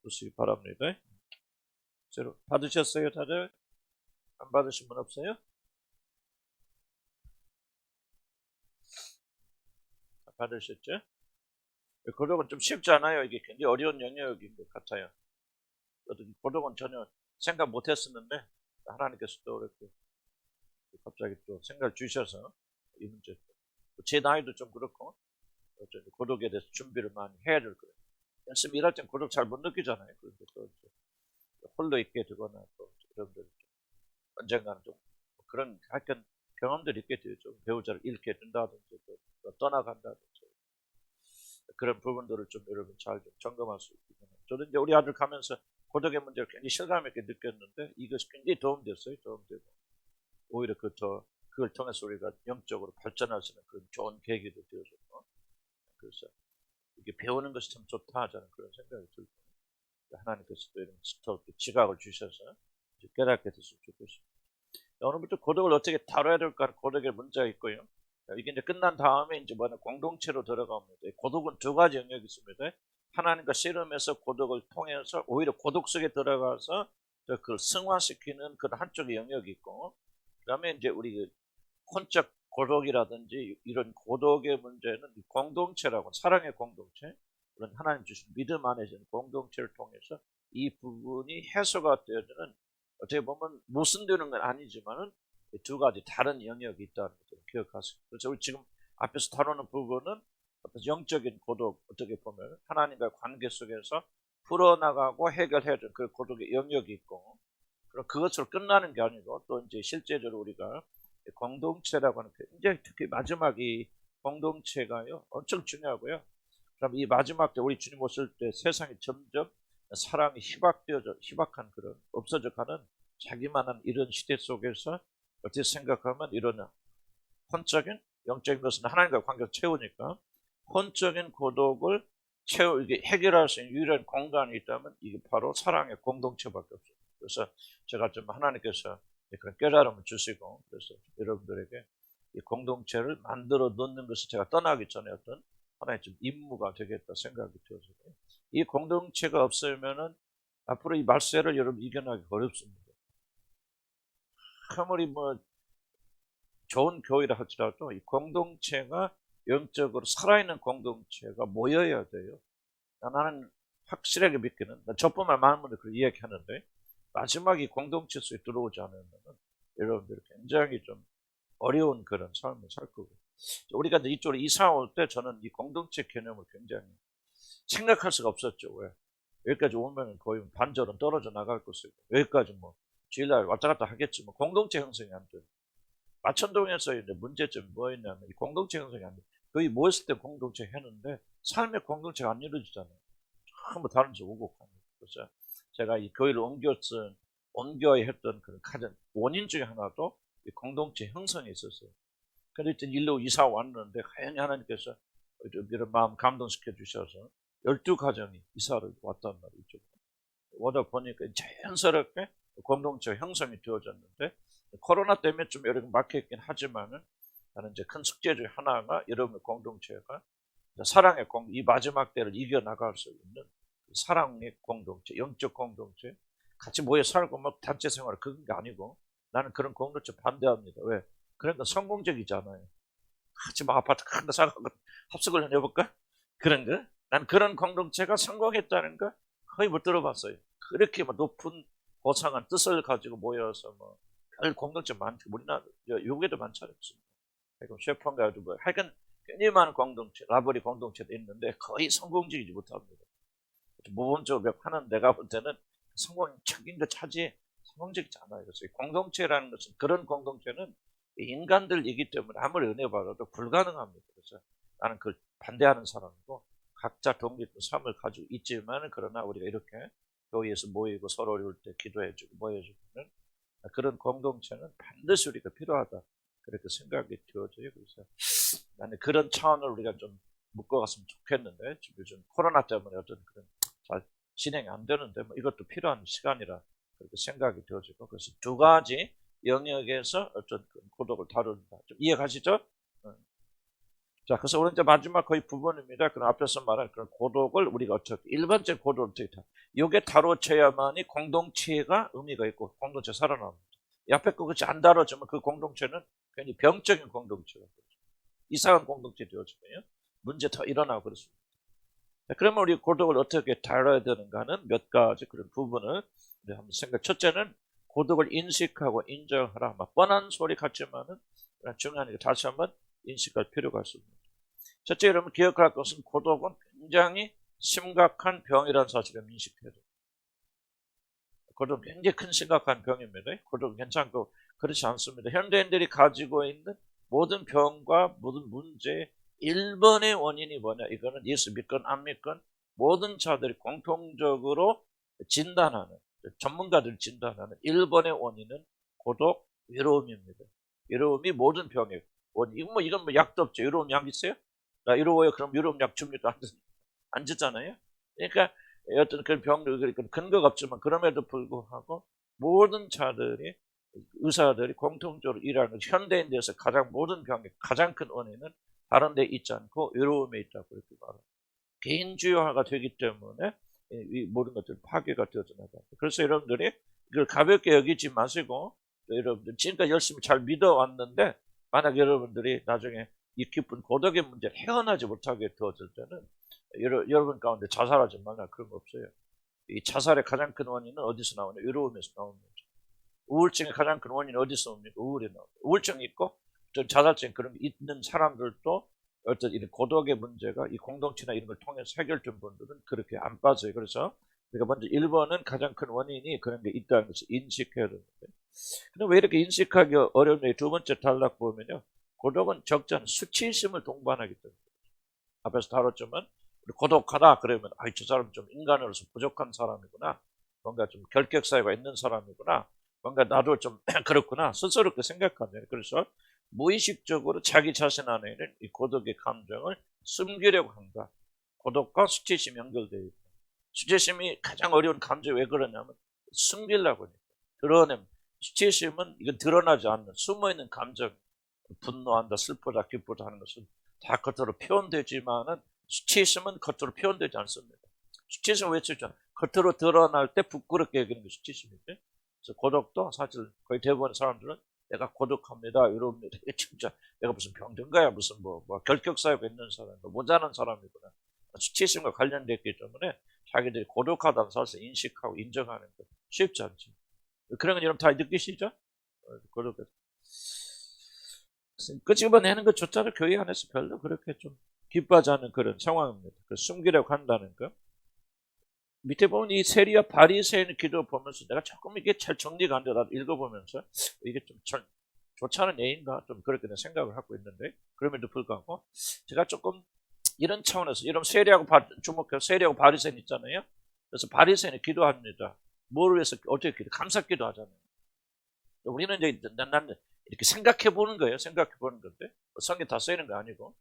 보시기 바랍니다. 받으셨어요, 다들? 안 받으신 분 없어요? 받으셨죠? 고독은 좀 쉽지 않아요. 이게 굉장히 어려운 영역인 것 같아요. 고독은 전혀 생각 못 했었는데, 하나님께서 또 이렇게 갑자기 또 생각을 주셔서, 이 문제, 제 나이도 좀 그렇고, 고독에 대해서 준비를 많이 해야 될 거예요. 연습 일할 땐 고독 잘 못 느끼잖아요. 그런데 또 홀로 있게 되거나, 또 여러분들 언젠가는 좀 그런 하여튼 경험들이 있게 되죠. 배우자를 잃게 된다든지, 또 떠나간다든지. 그런 부분들을 좀 여러분 잘 좀 점검할 수 있겠네요. 저도 이제 우리 아들 가면서 고독의 문제를 굉장히 실감 있게 느꼈는데 이것이 굉장히 도움됐어요. 도움되고 오히려 그걸 통해서 우리가 영적으로 발전할 수 있는 그런 좋은 계기도 되어줬고 그래서 이게 배우는 것이 참 좋다 하자는 그런 생각이 들고 하나님께서 또 이런 지각을 주셔서 깨닫게 됐으면 좋겠습니다. 오늘부터 고독을 어떻게 다뤄야 될까 고독의 문제가 있고요. 이게 이제 끝난 다음에 이제 뭐냐 공동체로 들어갑니다. 고독은 두 가지 영역이 있습니다. 하나님과 씨름해서 고독을 통해서 오히려 고독 속에 들어가서 그걸 승화시키는 그런 한쪽의 영역이 있고, 그다음에 이제 우리 혼적 고독이라든지 이런 고독의 문제는 공동체라고 사랑의 공동체, 그런 하나님 주신 믿음 안에 있는 공동체를 통해서 이 부분이 해소가 되어지는 어떻게 보면 모순되는 건 아니지만은 두 가지 다른 영역이 있다는 것을 기억하세요. 그래서 우리 지금 앞에서 다루는 부분은 영적인 고독, 어떻게 보면 하나님과의 관계 속에서 풀어나가고 해결해야 되는 그 고독의 영역이 있고, 그럼 그것으로 끝나는 게 아니고 또 이제 실제적으로 우리가 공동체라고 하는 굉장히 특히 마지막 이 공동체가요 엄청 중요하고요. 그럼 이 마지막 때 우리 주님 오실 때 세상이 점점 사랑이 희박한 그런 없어져가는 자기만한 이런 시대 속에서 어떻게 생각하면 이런 혼적인 영적인 것은 하나님과 관계를 채우니까 혼적인 고독을 이게 해결할 수 있는 유일한 공간이 있다면 이게 바로 사랑의 공동체밖에 없어요. 그래서 제가 좀 하나님께서 그런 깨달음을 주시고 그래서 여러분들에게 이 공동체를 만들어 놓는 것을 제가 떠나기 전에 어떤 하나의 좀 임무가 되겠다 생각이 들어서요. 이 공동체가 없으면은 앞으로 이 말세를 여러분 이겨나기 어렵습니다. 아무리 뭐 좋은 교회라 할지라도 이 공동체가 영적으로 살아있는 공동체가 모여야 돼요. 나는 확실하게 믿기는 저뿐만 많은 분들이 그렇게 이야기하는데 마지막 이 공동체 속에 들어오지 않으면 여러분들이 굉장히 좀 어려운 그런 삶을 살 거고 우리가 이쪽으로 이사 올 때 저는 이 공동체 개념을 굉장히 생각할 수가 없었죠. 왜? 여기까지 오면 거의 반절은 떨어져 나갈 것이고 여기까지 뭐 주일날 왔다 갔다 하겠지 뭐 공동체 형성이 안 돼요. 마천동에서 이제 문제점이 뭐였냐면 이 공동체 형성이 안 돼. 거의 모였을 때 공동체 했는데 삶의 공동체가 안 이루어지잖아요. 전부 다른 데 오고 갑니다. 그래서 제가 이 교회를 옮겨야 했던 그런 가장 원인 중에 하나도 이 공동체 형성에 있었어요. 그랬더니 일로 이사 왔는데 하연히 하나님께서 이런 마음 감동시켜 주셔서 12가정이 이사를 왔단 말이죠. 오다 보니까 자연스럽게 공동체 형성이 되어졌는데 코로나 때문에 좀 여러 막혀있긴 하지만은 나는 이제 큰 숙제 중에 하나가 여러분의 공동체가 사랑의 이 마지막 때를 이겨나갈 수 있는 사랑의 공동체, 영적 공동체, 같이 모여 살고 막 단체 생활 그런 게 아니고 나는 그런 공동체 반대합니다. 왜? 그런 건 성공적이잖아요. 같이 막 아파트 큰 거 사고 합숙을 해볼까? 그런 거? 난 그런 공동체가 성공했다는 거 거의 못 들어봤어요. 그렇게 뭐 높은 고상한 뜻을 가지고 모여서 뭐 별 공동체 많죠. 우리나라 요게도 많지 않습니다. 셰프인가 뭐 하여간 굉장히 많은 공동체, 라버리 공동체도 있는데 거의 성공적이지 못합니다. 무본적으로 하는 내가 볼 때는 성공적인 것 차지 성공적이지 않아요. 그래서 공동체라는 것은 그런 공동체는 인간들이기 때문에 아무리 은혜 받아도 불가능합니다. 그래서 나는 그걸 반대하는 사람이고 각자 독립된 삶을 가지고 있지만 그러나 우리가 이렇게 교회에서 모이고 서로 어려울 때 기도해주고 모여주는 그런 공동체는 반드시 우리가 필요하다. 그렇게 생각이 되어져요. 그래서 나는 그런 차원을 우리가 좀 묶어갔으면 좋겠는데 지금 요즘 코로나 때문에 어떤 그런 잘 진행이 안 되는데 뭐 이것도 필요한 시간이라 그렇게 생각이 되어지고 그래서 두 가지 영역에서 어떤 고독을 다룬다. 좀 이해가시죠? 자, 그래서 오늘 이제 마지막 거의 부분입니다. 그럼 앞에서 말한 그런 고독을 우리가 어떻게, 일반적인 고독을 어떻게 다, 요게 다뤄져야만이 공동체가 의미가 있고, 공동체 살아납니다. 이 앞에 그것이 안 다뤄지면 그 공동체는 괜히 병적인 공동체가 되죠. 이상한 공동체 되어지고요. 문제 더 일어나고 그렇습니다. 자, 그러면 우리 고독을 어떻게 다뤄야 되는가 하는 몇 가지 그런 부분을 한번 생각. 첫째는 고독을 인식하고 인정하라. 막 뻔한 소리 같지만은 중요한 게 다시 한번 인식할 필요가 있습니다. 첫째, 여러분 기억할 것은 고독은 굉장히 심각한 병이라는 사실을 인식해야 돼요. 고독은 굉장히 큰 심각한 병입니다. 고독은 괜찮고 그렇지 않습니다. 현대인들이 가지고 있는 모든 병과 모든 문제의 1번의 원인이 뭐냐? 이거는 예수 믿건 안 믿건 모든 자들이 공통적으로 진단하는, 전문가들이 진단하는 1번의 원인은 고독, 외로움입니다. 외로움이 모든 병의 원인. 이건 뭐 약도 없죠. 외로움 약 있어요? 나 외로워요. 그럼 외로움 약 줍니까? 안 주잖아요. 그러니까 어떤 그런 병들, 근거가 없지만 그럼에도 불구하고 모든 자들이, 의사들이 공통적으로 일하는 현대인들에서 가장 모든 병의 가장 큰 원인은 다른 데 있지 않고 외로움에 있다고 이렇게 말합니다. 개인주의화가 되기 때문에 이 모든 것들이 파괴가 되어져 나가요. 그래서 여러분들이 이걸 가볍게 여기지 마시고, 여러분들 지금까지 열심히 잘 믿어왔는데 만약 여러분들이 나중에 이 깊은 고독의 문제를 헤어나지 못하게 되어질 때는 여러분 가운데 자살하지 말라. 그런 거 없어요. 이 자살의 가장 큰 원인은 어디서 나오냐? 외로움에서 나오는 거죠. 우울증의 가장 큰 원인은 어디서 옵니까? 우울에 나옵니다. 우울증이 있고 자살증 그런 게 있는 사람들도 어떤 이런 고독의 문제가 이 공동체나 이런 걸 통해서 해결된 분들은 그렇게 안 빠져요. 그래서 우리가 먼저 1번은 가장 큰 원인이 그런 게 있다는 것을 인식해야 되는데, 근데 왜 이렇게 인식하기 어렵냐? 두 번째 단락 보면요, 고독은 적지 않은 수치심을 동반하기 때문에. 앞에서 다뤘지만 고독하다 그러면 저 사람 좀 인간으로서 부족한 사람이구나, 뭔가 좀 결격 사유가 있는 사람이구나, 뭔가 나도 좀 그렇구나 스스로 그렇게 생각하면, 그래서 무의식적으로 자기 자신 안에는 이 고독의 감정을 숨기려고 한다. 고독과 수치심이 연결되어 있다. 수치심이 가장 어려운 감정이 왜 그러냐면 숨기려고 하니까. 드러내면, 수치심은 이건 드러나지 않는 숨어있는 감정, 분노한다, 슬프다, 기쁘다 하는 것은 다 겉으로 표현되지만은 수치심은 겉으로 표현되지 않습니다. 수치심은 왜 쓰죠? 겉으로 드러날 때 부끄럽게 여기는 게 수치심이죠. 그래서 고독도 사실 거의 대부분의 사람들은 내가 고독합니다, 이럽니다. 진짜 내가 무슨 병든가야, 무슨 뭐 결격 사유가 있는 사람, 모자란 사람이구나. 수치심과 관련됐기 때문에 자기들이 고독하다는 사실을 인식하고 인정하는 것 쉽지 않죠. 그런 건 여러분 다 느끼시죠? 고독해서. 끄집어내는 것조차도 교회 안에서 별로 그렇게 좀 기뻐하지 않는 그런 상황입니다. 숨기려고 한다는 거. 밑에 보면 이 세리와 바리새인의 기도 보면서 내가 조금 이게 잘 정리가 안 돼. 나도 읽어보면서 이게 좀 좋지 않은 예인가 좀 그렇게 생각을 하고 있는데, 그럼에도 불구하고 제가 조금 이런 차원에서, 이런 세리하고 주목해서 세리하고 바리새인 있잖아요. 그래서 바리새인이 기도합니다. 뭘 위해서 어떻게 기도? 감사 기도하잖아요. 우리는 이제 난 이렇게 생각해 보는 거예요. 생각해 보는 건데 성경 다 쓰이는 거 아니고.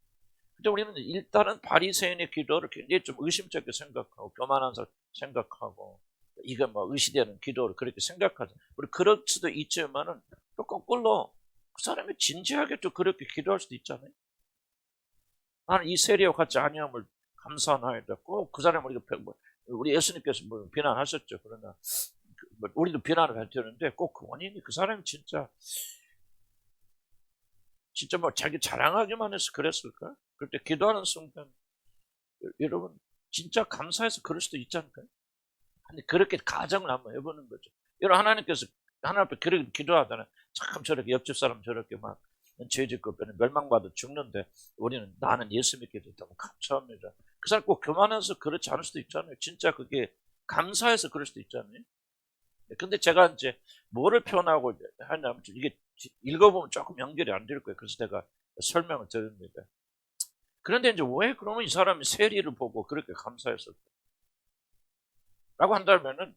근데 우리는 일단은 바리새인의 기도를 굉장히 좀 의심스럽게 생각하고 교만한 생각하고 이거 뭐 의시되는 기도를 그렇게 생각하죠. 우리 그럴 수도 있지만은 또 거꾸로 그 사람이 진지하게 또 그렇게 기도할 수도 있잖아요. 나는 이 세리와 같이 아니함을 감사하나이다. 꼭 그 사람을 우리 예수님께서 뭐 비난하셨죠. 그러나 우리도 비난을 할 때는데 꼭 그 원인이 그 사람이 진짜 뭐 자기 자랑하기만 해서 그랬을까? 그럴 때 기도하는 순간 여러분 진짜 감사해서 그럴 수도 있지 않을까요? 근데 그렇게 가정을 한번 해보는 거죠. 여러분 하나님께서 하나님 앞에 그렇게 기도하잖아요. 참 저렇게 옆집 사람 저렇게 막 죄짓고 멸망받아 죽는데 우리는 나는 예수 믿게 됐다고 감사합니다. 그 사람 꼭 교만해서 그렇지 않을 수도 있잖아요. 진짜 그게 감사해서 그럴 수도 있잖아요. 근데 제가 이제 뭐를 표현하고 하냐면 이게 읽어보면 조금 연결이 안 될 거예요. 그래서 제가 설명을 드립니다. 그런데 이제 왜 그러면 이 사람이 세리를 보고 그렇게 감사했을까? 라고 한다면은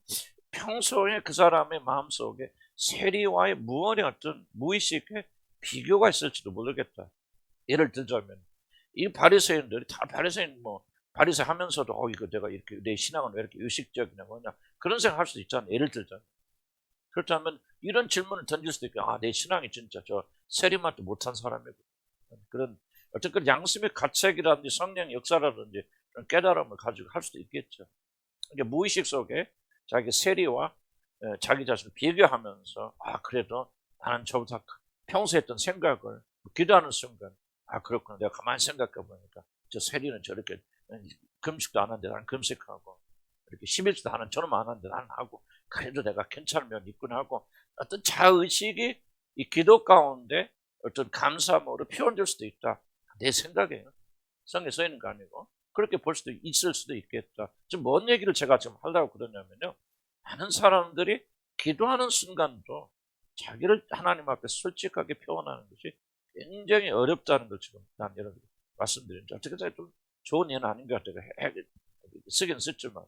평소에 그 사람의 마음속에 세리와의 무언의 어떤 무의식의 비교가 있을지도 모르겠다. 예를 들자면 이 바리새인들이 다 바리새인 바리새 하면서도 이거 내가 이렇게 내 신앙은 왜 이렇게 의식적이냐 뭐냐 그런 생각할 수도 있잖아요. 예를 들자면 그렇다면 이런 질문을 던질 수도 있고 내 신앙이 진짜 저 세리만도 못한 사람이고 그런 어떤 그 양심의 가책이라든지 성령 역사라든지 그런 깨달음을 가지고 할 수도 있겠죠. 이게 무의식 속에 자기 세리와 자기 자신을 비교하면서 그래도 나는 저보다 평소에 했던 생각을 기도하는 순간 그렇구나. 내가 가만히 생각해 보니까 저 세리는 저렇게 금식도 안 하는데 나는 금식하고 이렇게 11주도 하는 저놈 안 하는데 나는 하고 그래도 내가 괜찮은 면이 있구나 하고 어떤 자의식이 이 기도 가운데 어떤 감사함으로 표현될 수도 있다. 내 생각이에요. 성경에 써 있는 거 아니고 그렇게 볼 수도 있을 수도 있겠다. 지금 뭔 얘기를 제가 지금 하려고 그러냐면요. 많은 사람들이 기도하는 순간도 자기를 하나님 앞에 솔직하게 표현하는 것이 굉장히 어렵다는 걸 지금 난 여러분께 말씀드리는데 어떻게 좀 좋은 예는 아닌 것 같아요. 쓰긴 썼지만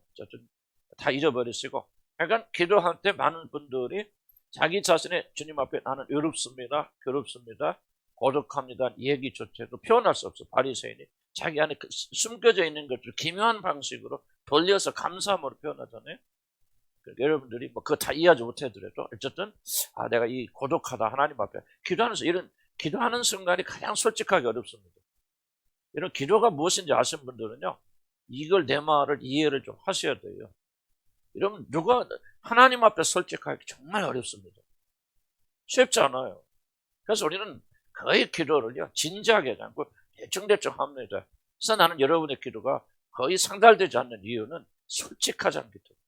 다 잊어버리시고 그러니까 기도할 때 많은 분들이 자기 자신의 주님 앞에 나는 외롭습니다. 괴롭습니다. 고독합니다. 얘기조차도 표현할 수 없어. 바리새인이 자기 안에 숨겨져 있는 것을 기묘한 방식으로 돌려서 감사함으로 표현하잖아요. 그러니까 여러분들이 뭐 그거 다 이해하지 못하더라도 어쨌든 내가 이 고독하다 하나님 앞에 기도하면서 이런 기도하는 순간이 가장 솔직하기 어렵습니다. 이런 기도가 무엇인지 아시는 분들은요. 이걸 내 말을 이해를 좀 하셔야 돼요. 이러면 누가 하나님 앞에 솔직하기 정말 어렵습니다. 쉽지 않아요. 그래서 우리는 거의 기도를요. 진지하게 하지 않고 대충대충 합니다. 그래서 나는 여러분의 기도가 거의 상달되지 않는 이유는 솔직하지 않기 때문에.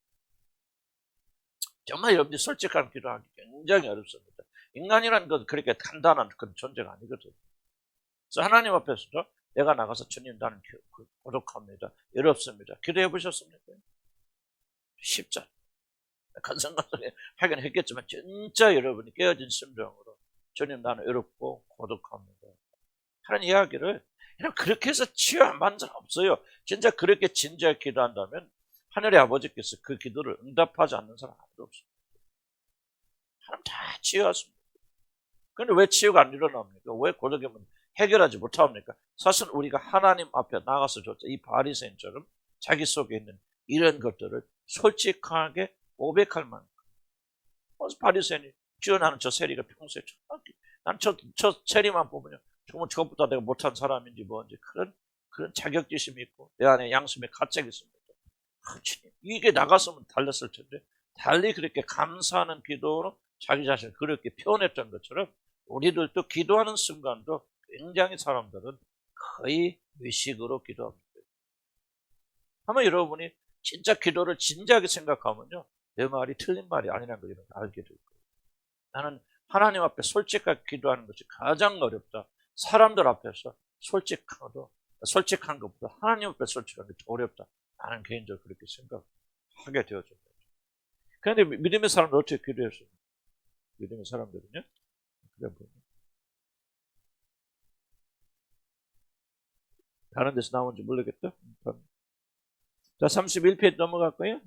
정말 여러분이 솔직한 기도하기 굉장히 어렵습니다. 인간이라는 건 그렇게 간단한 그런 존재가 아니거든요. 그래서 하나님 앞에서도 내가 나가서 주님 나는 고독합니다. 외롭습니다. 기도해 보셨습니까? 쉽지 않아요. 간성간성에 하긴 했겠지만 진짜 여러분이 깨어진 심정으로 주님 나는 외롭고 고독합니다. 하는 이야기를 그렇게 해서 치유한 적 없어요. 진짜 그렇게 진지하게 기도한다면 하늘의 아버지께서 그 기도를 응답하지 않는 사람 아무도 없습니다. 하나님 다 치유하십니다. 그런데 왜 치유가 안 일어납니까? 왜 고독이면 해결하지 못합니까? 사실 우리가 하나님 앞에 나가서 이 바리새인처럼 자기 속에 있는 이런 것들을 솔직하게 고백할 만큼. 그래서 바리새인이 주여 나는 저 세리가 평소에 난 저 세리만 보면 정말 저것보다 내가 못한 사람인지 뭔지 그런 자격지심이 있고 내 안에 양심의 가책이 있습니다. 이게 나갔으면 달랐을 텐데 달리 그렇게 감사하는 기도로 자기 자신을 그렇게 표현했던 것처럼 우리들도 기도하는 순간도 굉장히 사람들은 거의 의식으로 기도합니다. 아마 여러분이 진짜 기도를 진지하게 생각하면요. 내 말이 틀린 말이 아니라는 걸 알게 될 거예요. 나는 하나님 앞에 솔직하게 기도하는 것이 가장 어렵다. 사람들 앞에서 솔직한 것보다 하나님 앞에 솔직한 게 더 어렵다. 나는 개인적으로 그렇게 생각하게 되어졌어요. 그런데 믿음의 사람들 어떻게 기도했어요? 믿음의 사람들은요? 다른 데서 나온지 모르겠다. 자, 31페이지 넘어갈까요?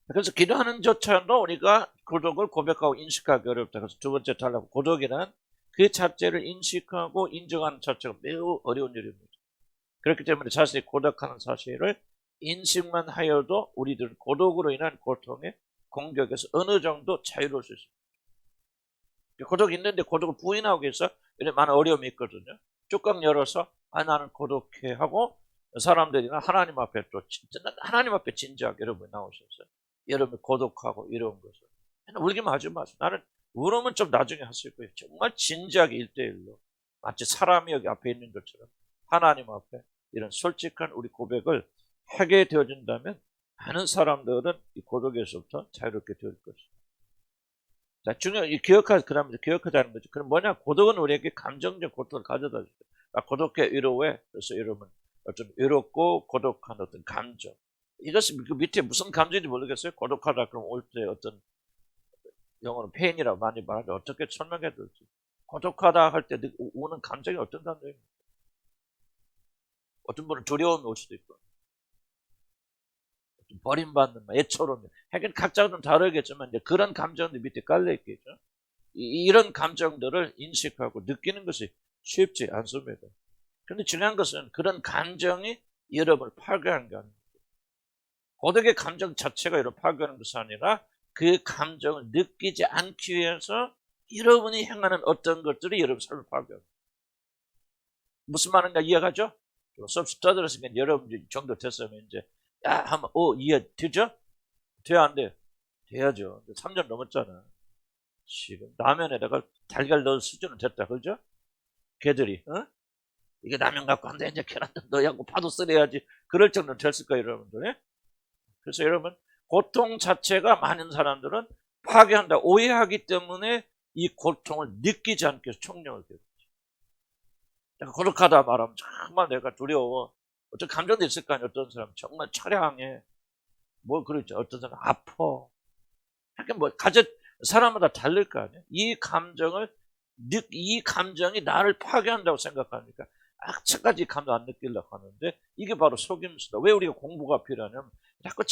그래서 기도하는 조차도 우리가 고독을 고백하고 인식하기 어렵다. 그래서 두 번째 탈락, 고독이란 그 자체를 인식하고 인정하는 자체가 매우 어려운 일입니다. 그렇기 때문에 자신이 고독하는 사실을 인식만 하여도 우리들은 고독으로 인한 고통의 공격에서 어느 정도 자유로울 수 있습니다. 고독이 있는데 고독을 부인하기 위해서 이런 많은 어려움이 있거든요. 뚜껑 열어서 나는 고독해 하고 사람들이나 하나님 앞에 또 진짜 하나님 앞에 진지하게 여러분 나오셨어요. 여러분 고독하고 이런 것을 울기만 하지 마세요. 나는 울음은 좀 나중에 하실 거예요. 정말 진지하게 1대1로 마치 사람이 여기 앞에 있는 것처럼 하나님 앞에 이런 솔직한 우리 고백을 하게 되어진다면 많은 사람들은 이 고독에서부터 자유롭게 될 것입니다. 자, 중요한 그다음에 기억하자는 거죠. 그럼 뭐냐? 고독은 우리에게 감정적 고통을 가져다 줍니다. 고독해 위로해. 그래서 여러분 어떤 외롭고 고독한 어떤 감정. 이것이 그 밑에 무슨 감정인지 모르겠어요. 고독하다 그럼 올 때 어떤 영어는 페인이라고 많이 말하는데 어떻게 설명해 줄지. 고독하다 할 때 오는 감정이 어떤 감정입니까? 어떤 분은 두려움이 올 수도 있고 버림받는 애처로움. 하긴 각자가 좀 다르겠지만 이제 그런 감정들 밑에 깔려 있겠죠. 이런 감정들을 인식하고 느끼는 것이 쉽지 않습니다. 그런데 중요한 것은 그런 감정이 여러분을 파괴하는 게 아닙니다. 고독의 감정 자체가 여러분을 파괴하는 것이 아니라 그 감정을 느끼지 않기 위해서 여러분이 행하는 어떤 것들이 여러분 삶을 파괴합니다. 무슨 말인가 이해가죠? 수없이 떠들었으니까 여러분 정도 됐으면 이제 한번 이해되죠? 돼야 안 돼요? 돼야죠. 3년 넘었잖아. 지금 라면에다가 달걀 넣을 수준은 됐다, 그죠? 걔들이 이게 라면 갖고 한다 이제 계란도 넣어야고 파도 썰어야지 그럴 정도는 됐을 거예요, 여러분들. 그래서 여러분 고통 자체가 많은 사람들은 파괴한다, 오해하기 때문에 이 고통을 느끼지 않기 위해서 총력을 기울이죠. 고독하다 말하면 정말 내가 두려워. 어떤 감정도 있을 거 아니에요. 어떤 사람 정말 처량해. 뭐 그렇죠. 어떤 사람 아파. 하여튼 뭐 사람마다 다를 거 아니에요. 이 감정이 나를 파괴한다고 생각하니까 아직까지 감정 안 느끼려고 하는데 이게 바로 속임수다. 왜 우리가 공부가 필요하냐면 자꾸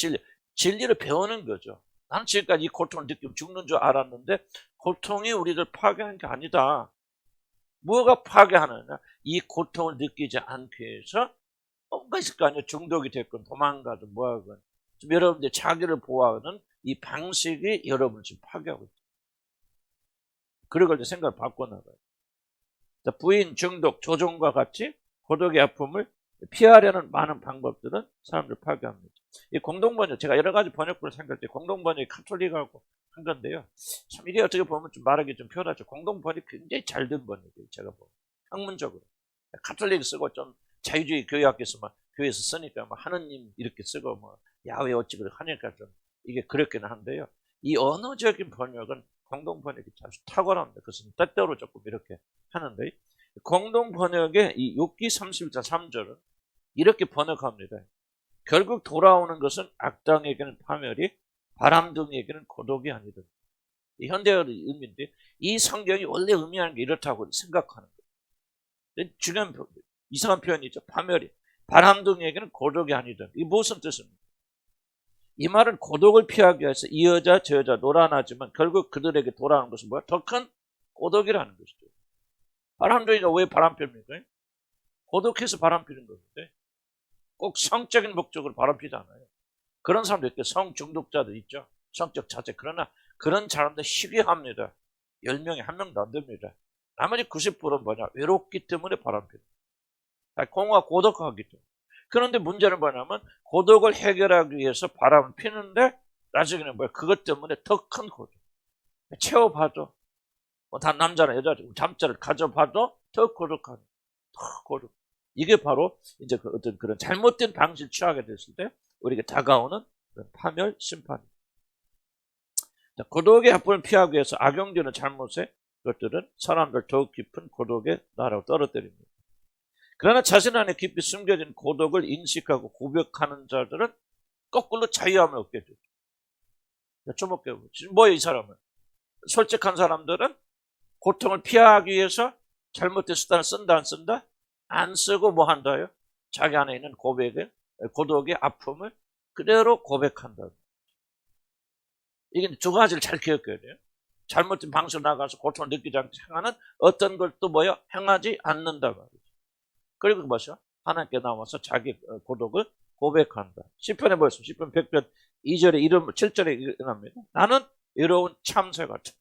진리를 배우는 거죠. 나는 지금까지 이 고통을 느끼면 죽는 줄 알았는데 고통이 우리를 파괴하는 게 아니다. 뭐가 파괴하느냐? 이 고통을 느끼지 않기 위해서 뭔가 있을 거 아니에요. 중독이 됐건 도망가든 뭐하건. 지금 여러분들 자기를 보호하는 이 방식이 여러분을 지금 파괴하고 있죠. 그리고 이제 생각을 바꿔나가요. 부인, 중독, 조종과 같이 고독의 아픔을 피하려는 많은 방법들은 사람들을 파괴합니다. 이 공동번역, 제가 여러 가지 번역본을 생각할 때 공동번역이 카톨릭하고 한 건데요. 참 이게 어떻게 보면 좀 말하기 좀 편하죠. 공동번역이 굉장히 잘 된 번역이에요. 제가 보면 학문적으로 카톨릭 쓰고 좀 자유주의 교회학에서 막 교회에서 쓰니까 뭐 하느님 이렇게 쓰고 뭐 야훼 어찌 그렇게 하니까 좀 이게 그렇기는 한데요. 이 언어적인 번역은 공동번역이 아주 탁월합니다. 그것은 때때로 조금 이렇게 하는데 공동번역의 이 욥기 31장 3절은 이렇게 번역합니다. 결국 돌아오는 것은 악당에게는 파멸이, 바람둥이에게는 고독이 아니든. 이 현대어의 의미인데 이 성경이 원래 의미하는 게 이렇다고 생각하는 거예요. 중요한 이상한 표현이죠. 파멸이, 바람둥이에게는 고독이 아니든. 이게 무슨 뜻입니까? 이 말은 고독을 피하기 위해서 이 여자 저 여자 노란하지만 결국 그들에게 돌아오는 것은 뭐야? 더 큰 고독이라는 것이죠. 바람둥이가 왜 바람 핍니까? 고독해서 바람 피는 건데 꼭 성적인 목적으로 바람 피지 않아요. 그런 사람도 있고 성 중독자도 있죠. 성적 자체. 그러나 그런 사람들 희귀합니다. 10명에 1명도 안 됩니다. 나머지 90%는 뭐냐? 외롭기 때문에 바람 피는 거예요. 공허가 고독하기 때문에. 그런데 문제는 뭐냐면 고독을 해결하기 위해서 바람을 피는데 나중에는 뭐야? 그것 때문에 더 큰 고독. 채워봐도 다 남자나 여자 잠자를 가져봐도 더 고독한, 더 고독. 이게 바로 이제 어떤 그런 잘못된 방식을 취하게 됐을 때 우리에게 다가오는 파멸 심판입니다. 고독의 아픔을 피하기 위해서 악용되는 잘못의 것들은 사람들 더욱 깊은 고독의 나라로 떨어뜨립니다. 그러나 자신 안에 깊이 숨겨진 고독을 인식하고 고백하는 자들은 거꾸로 자유함을 얻게 되죠. 여쭤볼게요. 뭐예요, 이 사람은? 솔직한 사람들은 고통을 피하기 위해서 잘못된 수단을 쓴다, 안 쓴다? 안 쓰고 뭐 한다요? 자기 안에 있는 고독의 아픔을 그대로 고백한다. 이게 두 가지를 잘 기억해야 돼요. 잘못된 방식으로 나가서 고통을 느끼지 않고 행하는 어떤 걸 또 뭐요? 행하지 않는다 말이죠. 그리고 뭐죠? 하나님께 나와서 자기 고독을 고백한다. 시편에 보였습니다. 시편 100편 2절에 7절에 일어납니다. 나는 외로운 참새 같아.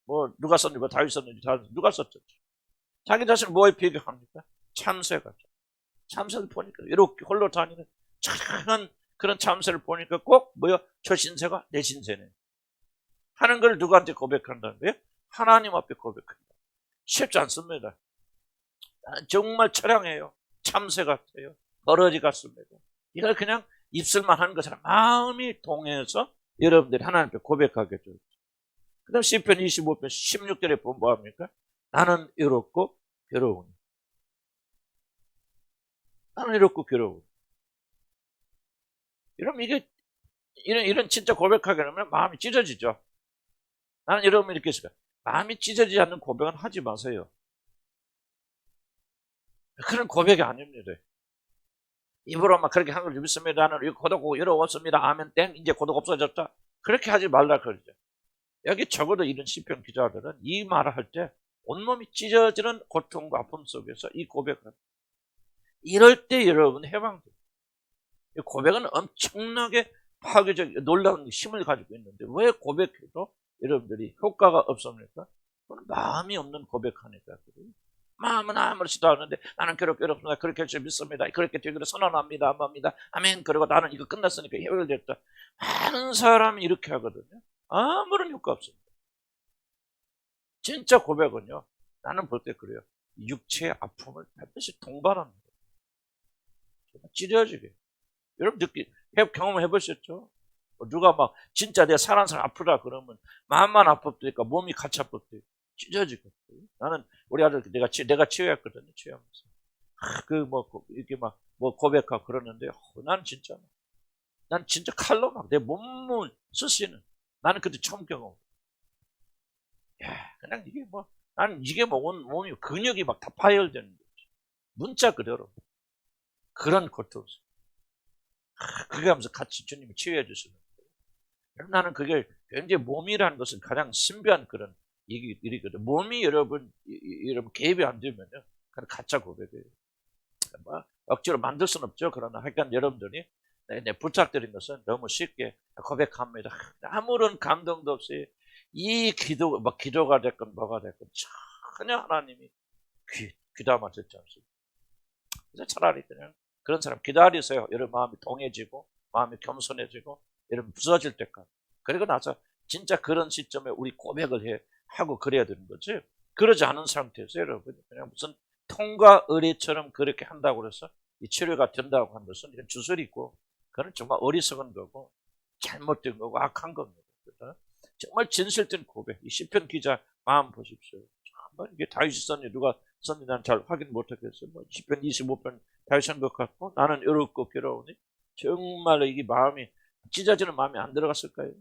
뭐 누가 썼는지, 뭐 다윗 썼는지 누가 썼죠? 자기 자신을 뭐에 비교합니까? 참새 같아. 참새를 보니까 이렇게 홀로 다니는 착한 그런 참새를 보니까 꼭 뭐요? 저 신세가 내 신세네 하는 걸 누구한테 고백한다는 거예요? 하나님 앞에 고백한다. 쉽지 않습니다. 정말 처량해요. 참새 같아요. 버러지 같습니다. 이걸 그냥 입술만 하는 것처럼 마음이 동해서 여러분들이 하나님 앞에 고백하게 되죠. 그 다음 시편 25편 16절에 보면 뭐합니까? 나는 외롭고 괴로우니. 나는 외롭고 괴로우니. 여러분 이게 이런 진짜 고백하게 되면 마음이 찢어지죠. 나는 여러분 이렇게 했어요. 마음이 찢어지지 않는 고백은 하지 마세요. 그런 고백이 아닙니다. 입으로 막 그렇게 하는 걸 믿습니다. 나는 고독 외로웠습니다. 아멘 땡. 이제 고독 없어졌다. 그렇게 하지 말라 그러죠. 여기 적어도 이런 시편 기자들은 이 말을 할 때 온몸이 찢어지는 고통과 아픔 속에서 이 고백을 합니다. 이럴 때 여러분 해방돼요. 이 고백은 엄청나게 파괴적 놀라운 힘을 가지고 있는데 왜 고백해도 여러분들이 효과가 없습니까? 그건 마음이 없는 고백하니까. 마음은 아무렇지도 않은데 나는 괴롭습니다. 그렇게 할 수 믿습니다. 그렇게 되기를 선언합니다. 합니다. 아멘. 그리고 나는 이거 끝났으니까 해결됐다. 많은 사람이 이렇게 하거든요. 아무런 효과 없습니다. 진짜 고백은요. 나는 볼 때 그래요. 육체의 아픔을 반드시 동반합니다. 찌려지게. 여러분 경험해 보셨죠? 누가 막 진짜 내 사랑하는 사람 아프다 그러면 마음만 아프니까 몸이 같이 아프대. 찢어지거든. 나는 우리 아들 내가 치유했거든요. 치유하면서 이렇게 막 고백하고 그러는데 난 진짜 칼로 막 내 몸을 쓰시는. 나는 그때 처음 경험. 그냥 나는 온 몸이 근육이 막 다 파열되는 거지. 문자 그대로 그런 고통. 그게 하면서 같이 주님이 치유해 주시는 거예요. 나는 그게 굉장히 몸이라는 것은 가장 신비한 그런 일이거든. 몸이 여러분 개입이 안 되면요. 그냥 가짜 고백이에요. 억지로 만들 수는 없죠. 그러나 하여간 여러분들이 내 부탁드린 것은 너무 쉽게 고백합니다. 아무런 감동도 없이 이 기도가 됐건 뭐가 됐건 전혀 하나님이 귀담아 듣지 않습니다. 그래서 차라리 그냥 그런 사람 기다리세요. 여러분 마음이 동해지고 마음이 겸손해지고 여러분 부서질 때까지. 그리고 나서 진짜 그런 시점에 우리 고백을 하고 그래야 되는 거지. 그러지 않은 상태에서 여러분 그냥 무슨 통과 의례처럼 그렇게 한다고 해서 이 치료가 된다고 하는 것은 이런 주술이고 그건 정말 어리석은 거고 잘못된 거고 악한 겁니다. 그렇죠? 정말 진실된 고백. 이 시편 기자 마음 보십시오. 정말 이게 다윗이 썼니 누가 썼니 난 잘 확인 못하겠어요. 시편 25편 다윗이 한 것 같고 나는 어렵고 괴로우니 정말로 이게 마음이 찢어지는 마음이 안 들어갔을까요?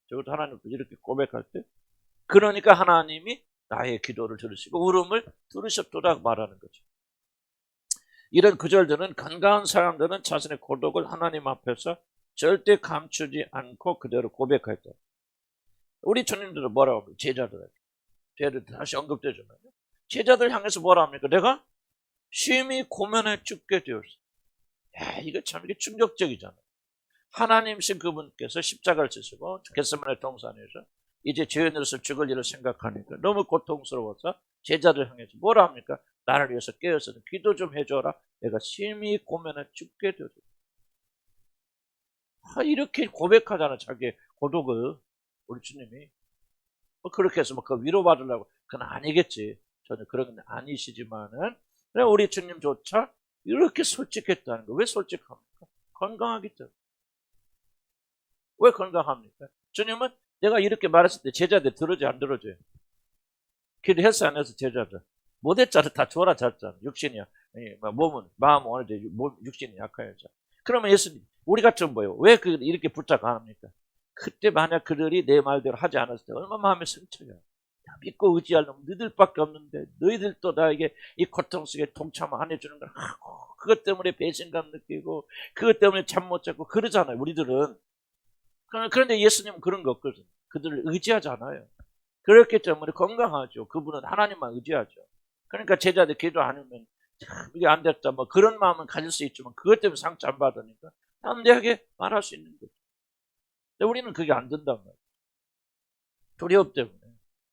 저것도 하나님 이렇게 고백할 때 그러니까 하나님이 나의 기도를 들으시고 울음을 들으셨도다 말하는 거죠. 이런 구절들은 건강한 사람들은 자신의 고독을 하나님 앞에서 절대 감추지 않고 그대로 고백했다. 우리 주님들은 뭐라고 합니까? 제자들 다시 언급되잖아요. 제자들 향해서 뭐라 합니까? 내가 심히 고면에 죽게 되었어. 이거 참 이게 충격적이잖아요. 하나님신 그분께서 십자가를 지시고 겟세마네 동산에서 이제 죄인으로서 죽을 일을 생각하니까 너무 고통스러워서 제자들 향해서 뭐라 합니까? 나를 위해서 깨어서 기도 좀 해줘라. 내가 심히 고면에 죽게 되었어. 이렇게 고백하잖아. 자기의 고독을 우리 주님이 그렇게 해서 그 위로받으려고 그건 아니겠지. 전혀 그런 건 아니시지만은 우리 주님조차 이렇게 솔직했다는 거. 왜 솔직합니까? 건강하기 때문에. 왜 건강합니까? 주님은 내가 이렇게 말했을 때 제자들 들어지 안 들어줘요? 기도했어 안 해서 제자들 못했잖아. 다 줘라 잤잖아. 육신이야. 몸은 마음은 어느 정도 육신이 약하여져. 그러면 예수님 우리가 좀 뭐예요? 왜 이렇게 부탁 안 합니까? 그때 만약 그들이 내 말대로 하지 않았을 때 얼마나 마음이 상처야. 믿고 의지할 놈 너희들밖에 없는데 너희들도 나에게 이 고통 속에 동참 안 해주는 걸 하고 그것 때문에 배신감 느끼고 그것 때문에 잠 못 자고 그러잖아요. 우리들은. 그런데 예수님은 그런 거 없거든요. 그들을 의지하지 않아요. 그렇기 때문에 건강하죠. 그분은 하나님만 의지하죠. 그러니까 제자들 기도 안 하면 이게 안 됐다 뭐 그런 마음은 가질 수 있지만 그것 때문에 상처 안 받으니까 담대하게 말할 수 있는 거죠. 근데 우리는 그게 안 된단 말이에요. 두려움 때문에.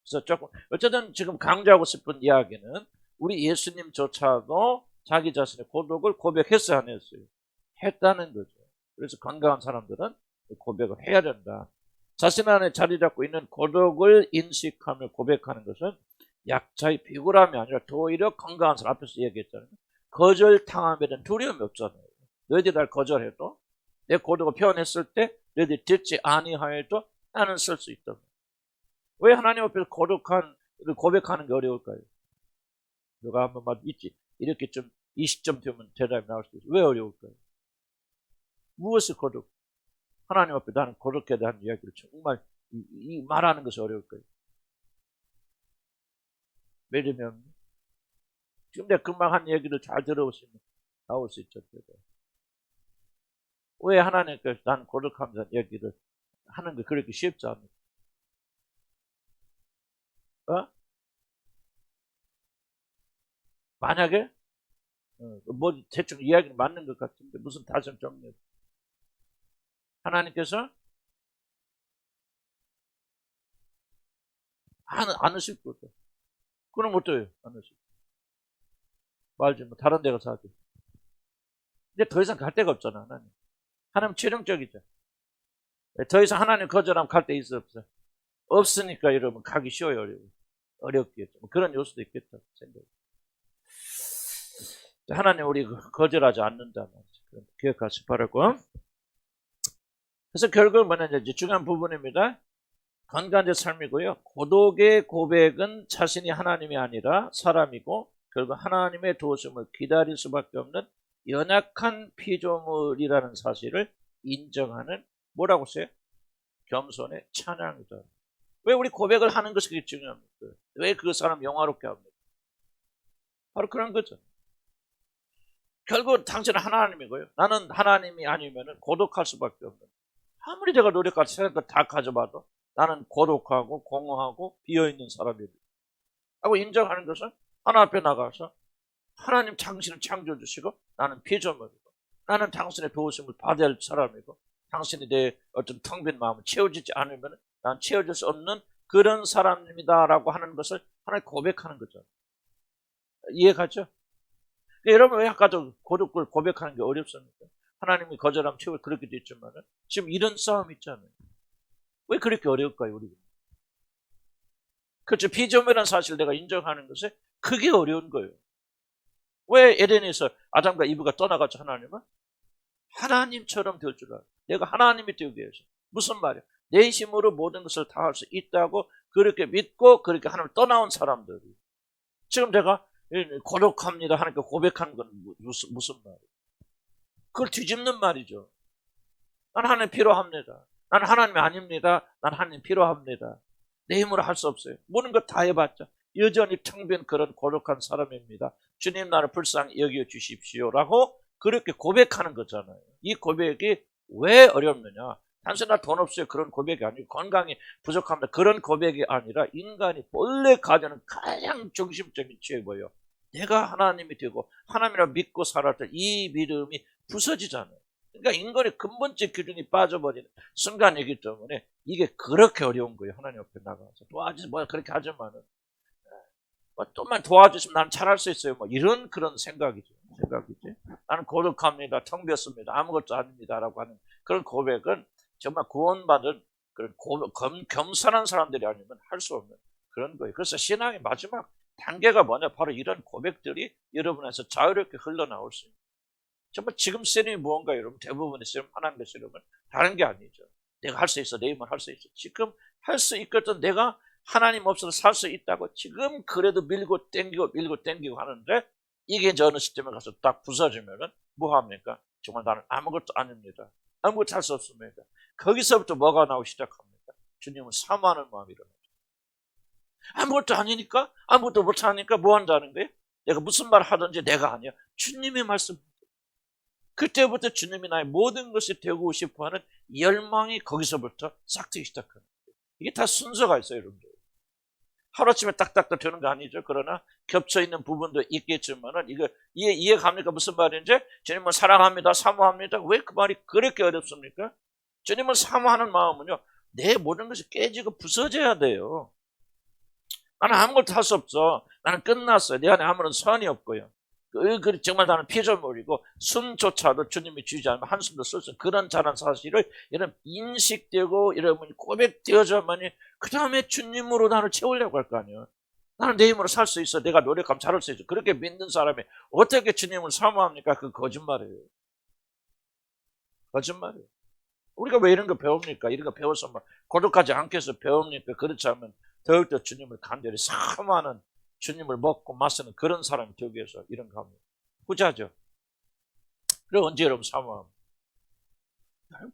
그래서 조금 어쨌든 지금 강조하고 싶은 이야기는 우리 예수님조차도 자기 자신의 고독을 고백했어요 안 했어요? 했다는 거죠. 그래서 건강한 사람들은 고백을 해야 된다. 자신 안에 자리 잡고 있는 고독을 인식하며 고백하는 것은 약자의 비굴함이 아니라 오히려 건강한 사람 앞에서 얘기했잖아요. 거절당함에 대한 두려움이 없잖아요. 너희들이 날 거절해도 내 고독을 표현했을 때 너희들이 듣지 아니하여도 나는 쓸 수 있다. 왜 하나님 앞에서 고백하는 게 어려울까요? 누가 한번 있지. 이렇게 좀 이 시점 되면 대답이 나올 수 있어요. 왜 어려울까요? 무엇을 고독? 하나님 앞에 나는 고독에 대한 이야기를 정말 말하는 것이 어려울까요? 왜냐면 지금 내가 금방 한 얘기를 잘 들어보시면 나올 수 있죠. 왜 하나님께서 나는 고독하면서 얘기를 하는 게 그렇게 쉽지 않을까? 만약에 뭐 대충 이야기는 맞는 것 같은데 무슨 다시 정리해. 하나님께서 않으실 거죠. 그럼 어때요? 않으실 말지 뭐 다른 데 가서 하지. 이제 더 이상 갈 데가 없잖아. 하나님 최종적이죠. 더 이상 하나님 거절하면 갈 데 있어 없어? 없으니까 여러분 가기 쉬워요. 어렵겠죠. 뭐 그런 요소도 있겠다 생각. 하나님 우리 거절하지 않는다. 기억하시기 바라고. 그래서 결국 뭐냐 이제 중요한 부분입니다. 건강한 삶이고요. 고독의 고백은 자신이 하나님이 아니라 사람이고 결국 하나님의 도우심을 기다릴 수밖에 없는 연약한 피조물이라는 사실을 인정하는 뭐라고 써요? 겸손의 찬양이다. 왜 우리 고백을 하는 것이 그게 중요합니까? 왜 그 사람 영화롭게 합니까? 바로 그런 거죠. 결국 당신은 하나님이고요. 나는 하나님이 아니면 고독할 수밖에 없는. 아무리 내가 노력하고 생각을 다 가져봐도 나는 고독하고 공허하고 비어있는 사람입니다. 하고 인정하는 것은 하나 앞에 나가서 하나님 당신을 창조주시고 나는 피조물이고 나는 당신의 도우심을 받아야 할 사람이고 당신이 내 어떤 텅 빈 마음을 채워지지 않으면 난 채워질 수 없는 그런 사람입니다라고 하는 것을 하나님 고백하는 거죠. 이해가죠? 여러분 왜 아까도 고독을 고백하는 게 어렵습니까? 하나님이 거절하면 채워 그렇게 됐지만 지금 이런 싸움 있잖아요. 왜 그렇게 어려울까요? 우리가? 그렇죠. 피조물이라는 사실 내가 인정하는 것에 그게 어려운 거예요. 왜 에덴에서 아담과 이브가 떠나갔죠? 하나님은? 하나님처럼 될 줄 알아요. 내가 하나님이 되기 위해서. 무슨 말이야? 내 힘으로 모든 것을 다 할 수 있다고 그렇게 믿고 그렇게 하나님을 떠나온 사람들이. 지금 내가 고독합니다 하니까 고백하는 건 무슨 말이에요? 그걸 뒤집는 말이죠. 난 하나님 필요합니다. 난 하나님이 아닙니다. 난 하나님 필요합니다. 내 힘으로 할 수 없어요. 모든 것 다 해봤자 여전히 텅 빈 그런 고독한 사람입니다. 주님 나를 불쌍히 여겨주십시오라고 그렇게 고백하는 거잖아요. 이 고백이 왜 어렵느냐? 단순히 나 돈 없어요. 그런 고백이 아니고 건강이 부족합니다. 그런 고백이 아니라 인간이 본래 가지는 가장 중심적인 죄고요. 내가 하나님이 되고 하나님이라 믿고 살았던 이 믿음이 부서지잖아요. 그러니까 인간의 근본적 기준이 빠져버리는 순간이기 때문에 이게 그렇게 어려운 거예요. 하나님 앞에 나가서 도와주지 뭐 그렇게 하지만은 뭐 좀만 도와주시면 나는 잘할 수 있어요. 뭐 이런 그런 생각이지. 나는 고독합니다. 텅 비었습니다. 아무것도 아닙니다라고 하는 그런 고백은 정말 구원받은 그런 겸손한 사람들이 아니면 할 수 없는 그런 거예요. 그래서 신앙의 마지막 단계가 뭐냐? 바로 이런 고백들이 여러분에서 자유롭게 흘러나올 수 있는. 정말 지금 쓰림이 무언가 여러분 대부분의 쓰림 하나님의 쓰림은 다른 게 아니죠. 내가 할 수 있어. 내 힘을 할 수 있어. 지금 할 수 있거든. 내가 하나님 없어서 살 수 있다고 지금 그래도 밀고 땡기고 하는데 이게 이제 어느 시점에 가서 딱 부서지면은 뭐 합니까? 정말 나는 아무것도 아닙니다. 아무것도 할 수 없습니다. 거기서부터 뭐가 나오기 시작합니까? 주님을 사모하는 마음이 일어나죠. 아무것도 아니니까 아무것도 못하니까 뭐 한다는 거예요? 내가 무슨 말 하든지 내가 아니야. 주님의 말씀. 그때부터 주님이 나의 모든 것이 되고 싶어하는 열망이 거기서부터 싹트기 시작하는 거예요. 이게 다 순서가 있어요, 여러분들. 하루아침에 딱딱딱 되는 거 아니죠. 그러나 겹쳐있는 부분도 있겠지만은 이거 이해갑니까? 무슨 말인지? 주님을 사랑합니다. 사모합니다. 왜 그 말이 그렇게 어렵습니까? 주님을 사모하는 마음은요. 내 모든 것이 깨지고 부서져야 돼요. 나는 아무것도 할 수 없어. 나는 끝났어요. 내 안에 아무런 선이 없고요. 정말 나는 피조물이고 숨조차도 주님이 주지 않으면 한숨도 쓸 수 없는 그런 잘한 사실을 여러분 인식되고 여러분이 고백되어져야만이 그 다음에 주님으로 나를 채우려고 할 거 아니에요. 나는 내 힘으로 살 수 있어. 내가 노력하면 잘할 수 있어. 그렇게 믿는 사람이 어떻게 주님을 사모합니까? 그 거짓말이에요. 거짓말이에요. 우리가 왜 이런 거 배웁니까? 이런 거 배워서 막 고독하지 않겠어 배웁니까? 그렇지 않으면 더욱더 주님을 간절히 사모하는 주님을 먹고 마시는 그런 사람이 되기 위해서 이런 거 합니다. 후자죠. 그래 언제 여러분 사모합니까?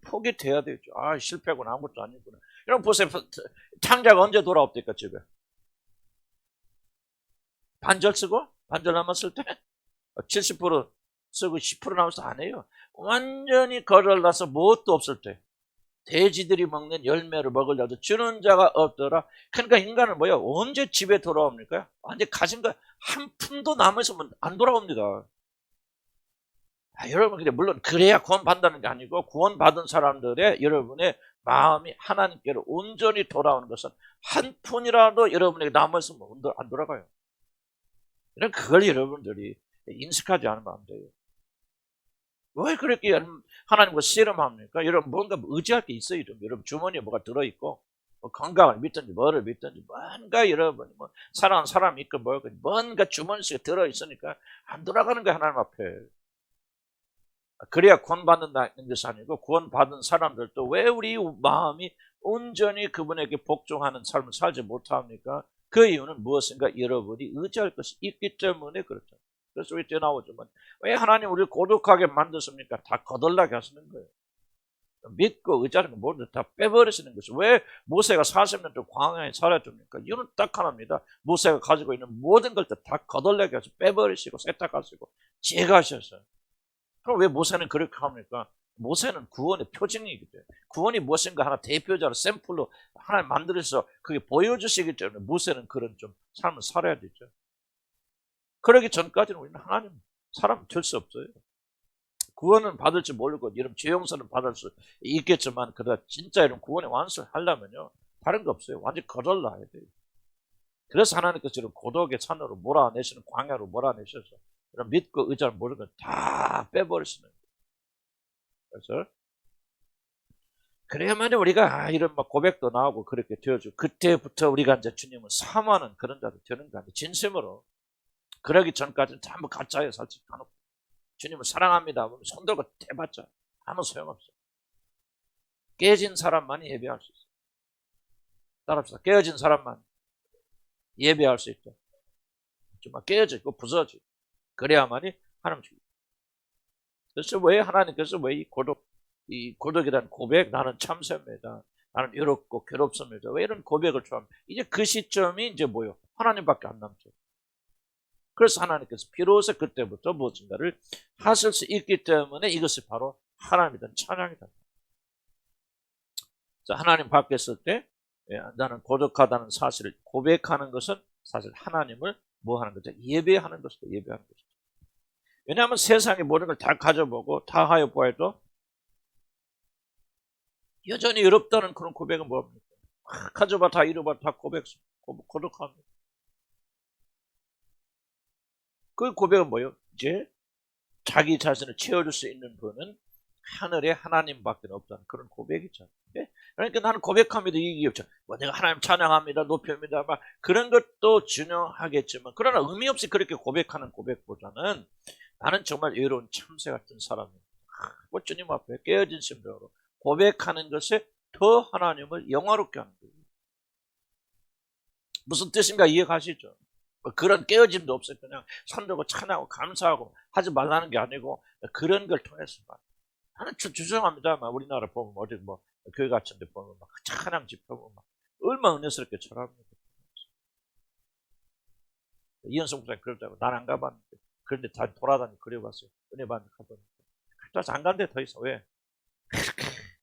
포기 돼야 되죠. 아 실패하고는 아무것도 아니구나. 여러분 보세요. 창자가 언제 돌아옵니까 집에? 반절 쓰고 반절 남았을 때 70% 쓰고 10% 남아서 안 해요. 완전히 거절나서 무엇도 없을 때 돼지들이 먹는 열매를 먹으려도 주는 자가 없더라. 그러니까 인간은 뭐야? 언제 집에 돌아옵니까? 완전 가진 거 한 푼도 남아있으면 안 돌아옵니다. 여러분 근데 물론 그래야 구원받는다는 게 아니고 구원받은 사람들의 여러분의 마음이 하나님께로 온전히 돌아오는 것은 한 푼이라도 여러분에게 남아있으면 안 돌아가요. 그걸 여러분들이 인식하지 않으면 안 돼요. 왜 그렇게 하나님과 씨름합니까? 여러분 뭔가 의지할 게 있어요. 여러분 주머니에 뭐가 들어있고 뭐 건강을 믿든지 뭐를 믿든지 뭔가 여러분이 뭐 사랑하는 사람이 있고 뭔가 주머니 속에 들어있으니까 안 돌아가는 거예요. 하나님 앞에. 그래야 구원받는다는 것이 아니고 구원받은 사람들도 왜 우리 마음이 온전히 그분에게 복종하는 삶을 살지 못합니까? 그 이유는 무엇인가? 여러분이 의지할 것이 있기 때문에 그렇죠. 그래서 우리 때 나오지만 왜 하나님 우리를 고독하게 만드십니까? 다 거덜나게 하시는 거예요. 믿고 의지하는 거 모두 다 빼버리시는 것이 왜 모세가 40년 동안 광야에 살아줍니까? 이유는 딱 하나입니다. 모세가 가지고 있는 모든 걸 다 거덜나게 하시고 빼버리시고 세탁하시고 제거하셨어요. 그럼 왜 모세는 그렇게 합니까? 모세는 구원의 표징이기 때문에 구원이 무엇인가 하나 대표자로 샘플로 하나님 만들어서 그게 보여주시기 때문에 모세는 그런 좀 삶을 살아야 되죠. 그러기 전까지는 우리는 하나님 사람 될 수 없어요. 구원은 받을지 모르고 여러분 죄 용서는 받을 수 있겠지만 그러다 진짜 이런 구원의 완수를 하려면요 다른 거 없어요. 완전히 거덜나야 돼요. 그래서 하나님께서 이런 고독의 산으로 몰아내시는 광야로 몰아내셔서 이런 믿고 의지를 모르는 걸 다 빼버리시는 거예요. 그래서 그래야만 우리가 이런 막 고백도 나오고 그렇게 되어주고 그때부터 우리가 이제 주님을 사모하는 그런 자들 되는 거 아니에요. 진심으로. 그러기 전까지는 전부 가짜예요. 솔직히 까놓고. 주님을 사랑합니다. 손 들고 대봤자 아무 소용없어요. 깨진 사람만이 예배할 수 있어요. 따라합시다. 깨어진 사람만 예배할 수 있다. 정말 깨어지고 부서지고 그래야만이 하나님 주님. 그래서 왜 하나님께서 왜 이 고독이라는 고백, 나는 참새입니다. 나는 외롭고 괴롭습니다. 왜 이런 고백을 좋아합니까? 이제 그 시점이 이제 뭐요? 하나님밖에 안 남죠. 그래서 하나님께서 비로소 그때부터 무엇인가를 하실 수 있기 때문에 이것이 바로 하나님이든 찬양이다. 하나님 밖에 있을 때 나는 고독하다는 사실을 고백하는 것은 사실 하나님을 뭐 하는 거죠? 예배하는 것이다. 예배하는 것이다. 왜냐하면 세상의 모든 걸 다 가져보고 다 하여 보아도 여전히 어렵다는 그런 고백은 뭡니까? 가져봐 다 이뤄봐 다 고독합니다. 그 고백은 뭐예요? 이제 자기 자신을 채워줄 수 있는 분은 하늘에 하나님밖에 없다는 그런 고백이죠. 그러니까 나는 고백합니다. 이게 없죠. 내가 하나님 찬양합니다. 높입니다. 막 그런 것도 중요하겠지만 그러나 의미 없이 그렇게 고백하는 고백보다는 나는 정말 외로운 참새 같은 사람입니다. 주님 앞에 깨어진 심령으로 고백하는 것이 더 하나님을 영화롭게 하는 거예요. 무슨 뜻인가 이해가시죠? 그런 깨어짐도 없어요. 그냥 손들고 찬양하고 감사하고 하지 말라는 게 아니고 그런 걸 통해서 나는 죄송합니다만 우리나라 보면 어디 뭐 교회 같은 데 보면 막 찬양 집회 보면 막 얼마나 은혜스럽게 전합니다. 이현성 목사님 그러다고 난 안 가봤는데 그런데 다 돌아다니고 그려봤어요. 은혜 받는 가보니까 그래서 안 간대 더 이상. 왜?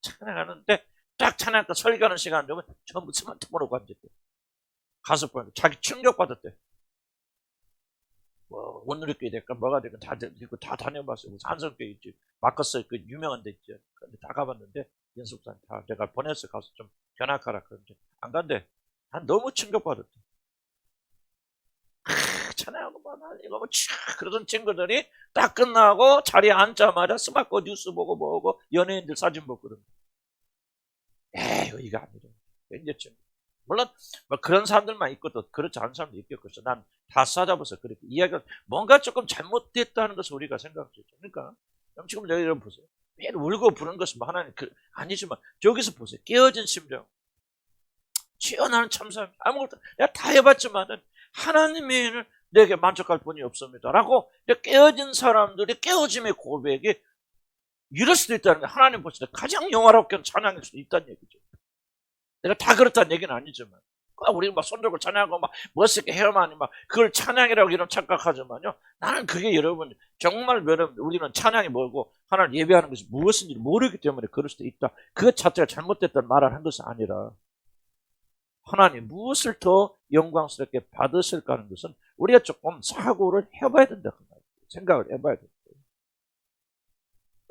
찬양하는데 딱 찬양과 설교하는 시간 되면 전부 스마트폰으로 앉았대. 가서 보니까 자기 충격받았대. 뭐 원누리교회 될까 뭐가 될까 다 다녀봤어요. 한성교회 있지. 마커스 그 유명한 데 있죠. 근데 다 가봤는데 연습생 다 내가 보내서 가서 좀 견학하라 그런데 안 간대. 난 너무 충격받았대. 찬양하고만 이거 뭐 그러던 친구들이 딱 끝나고 자리에 앉자마자 스마트폰 뉴스 보고 뭐고 연예인들 사진 보고 그런데 에이 이거 아니래. 이제 친구. 물론 뭐 그런 사람들만 있고 또 그렇지 않은 사람도 있겠고 난 다 찾아봐서 그렇게 이야기가 뭔가 조금 잘못됐다는 것을 우리가 생각하죠. 그러니까 지금 여러분 보세요. 매일 울고 부르는 것은 뭐 하나님 아니지만 저기서 보세요. 깨어진 심령 나는 참사합니다. 아무것도 내가 다 해봤지만은 하나님의 일을 내게 만족할 분이 없습니다 라고 깨어진 사람들이 깨어짐의 고백이 이럴 수도 있다는 게 하나님 보실 때 가장 영화롭게 찬양일 수도 있다는 얘기죠. 내가 다 그렇다는 얘기는 아니지만 우리 막 손들고 찬양하고 막 멋있게 해야만이 막 그걸 찬양이라고 이런 착각하지만요. 나는 그게 여러분 정말 우리는 찬양이 뭐고 하나님 예배하는 것이 무엇인지 모르기 때문에 그럴 수도 있다. 그것 자체가 잘못됐다는 말을 한 것이 아니라 하나님 무엇을 더 영광스럽게 받으실까 하는 것은 우리가 조금 사고를 해봐야 된다. 생각을 해봐야 된다.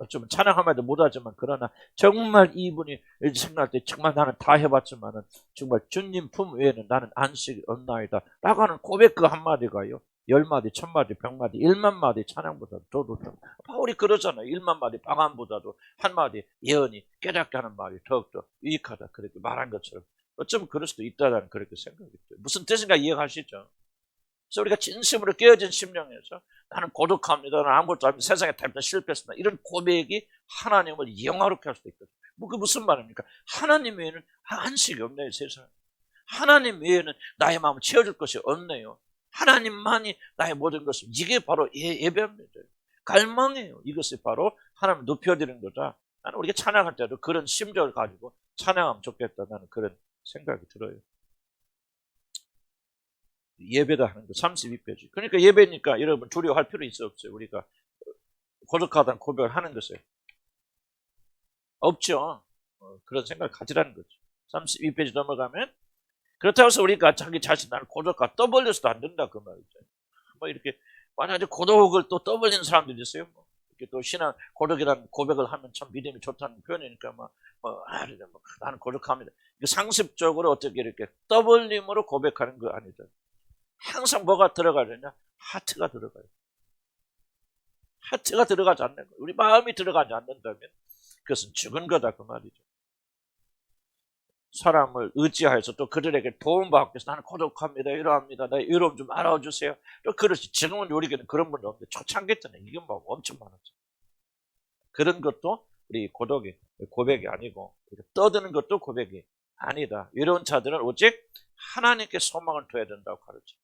어쩌면 찬양 한마디도 못하지만 그러나 정말 이분이 생각할 때 정말 나는 다 해봤지만은 정말 주님 품 외에는 나는 안식이 없나이다 라고 하는 고백 그 한마디가요 10마디, 1000마디, 100마디, 1만마디 찬양보다도 더 좋다. 바울이 그러잖아요. 1만마디 방언보다도 한마디 예언이 깨닫게 하는 말이 더욱더 유익하다 그렇게 말한 것처럼 어쩌면 그럴 수도 있다는 그렇게 생각했죠. 무슨 뜻인가 이해하시죠? 그래서 우리가 진심으로 깨어진 심령에서 나는 고독합니다. 나는 아무것도 안 합니다. 세상에 탈다 실패했습니다. 이런 고백이 하나님을 영화롭게 할 수도 있거든요. 그게 무슨 말입니까? 하나님 외에는 안식이 없네요. 세상에. 하나님 외에는 나의 마음을 채워줄 것이 없네요. 하나님만이 나의 모든 것을 이게 바로 예배입니다. 갈망이에요. 이것이 바로 하나님을 높여드리는 거다. 나는 우리가 찬양할 때도 그런 심정을 가지고 찬양하면 좋겠다. 나는 그런 생각이 들어요. 예배다 하는 거 32페이지. 그러니까 예배니까 여러분 두려워할 필요 있어 없어요? 우리가 고독하다는 고백을 하는 것에 없죠. 그런 생각을 가지라는 거죠. 32페이지 넘어가면 그렇다고 해서 우리가 자기 자신 나를 고독과 떠벌려서도 안 된다 그 말이죠. 뭐 이렇게 만약에 고독을 또 떠벌리는 사람들이 있어요. 뭐 이렇게 또 신앙 고독이라는 고백을 하면 참 믿음이 좋다는 표현이니까 나는 고독합니다. 상습적으로 어떻게 이렇게 떠벌림으로 고백하는 거 아니죠. 항상 뭐가 들어가려냐? 하트가 들어가요. 하트가 들어가지 않는 거예요. 우리 마음이 들어가지 않는다면 그것은 죽은 거다 그 말이죠. 사람을 의지하여서 또 그들에게 도움받기 위해서 나는 고독합니다. 이러합니다. 나 이러면 좀 알아주세요. 또 그렇지. 지금은 우리에게는 그런 분이 없는데 초창기 때는 이게 뭐 엄청 많았죠. 그런 것도 우리 고백이 아니고 떠드는 것도 고백이 아니다. 이런 자들은 오직 하나님께 소망을 둬야 된다고 가르쳐.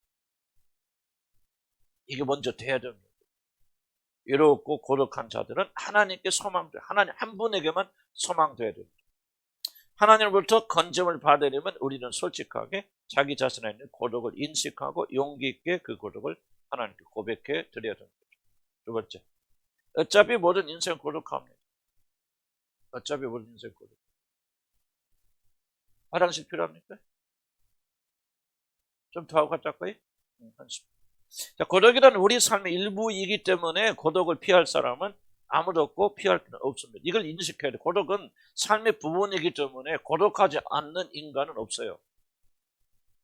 이게 먼저 돼야 됩니다. 외롭고 고독한 자들은 하나님께 소망돼야 하나님 한 분에게만 소망돼야 됩니다. 하나님으로부터 건짐을 받으려면 우리는 솔직하게 자기 자신에 있는 고독을 인식하고 용기 있게 그 고독을 하나님께 고백해 드려야 됩니다. 두 번째, 어차피 모든 인생 고독합니다. 어차피 모든 인생 고독. 화장실 필요합니까? 좀 더 하고 갔다 할까요? 자, 고독이란 우리 삶의 일부이기 때문에 고독을 피할 사람은 아무도 없고 피할 필요는 없습니다. 이걸 인식해야 돼요. 고독은 삶의 부분이기 때문에 고독하지 않는 인간은 없어요.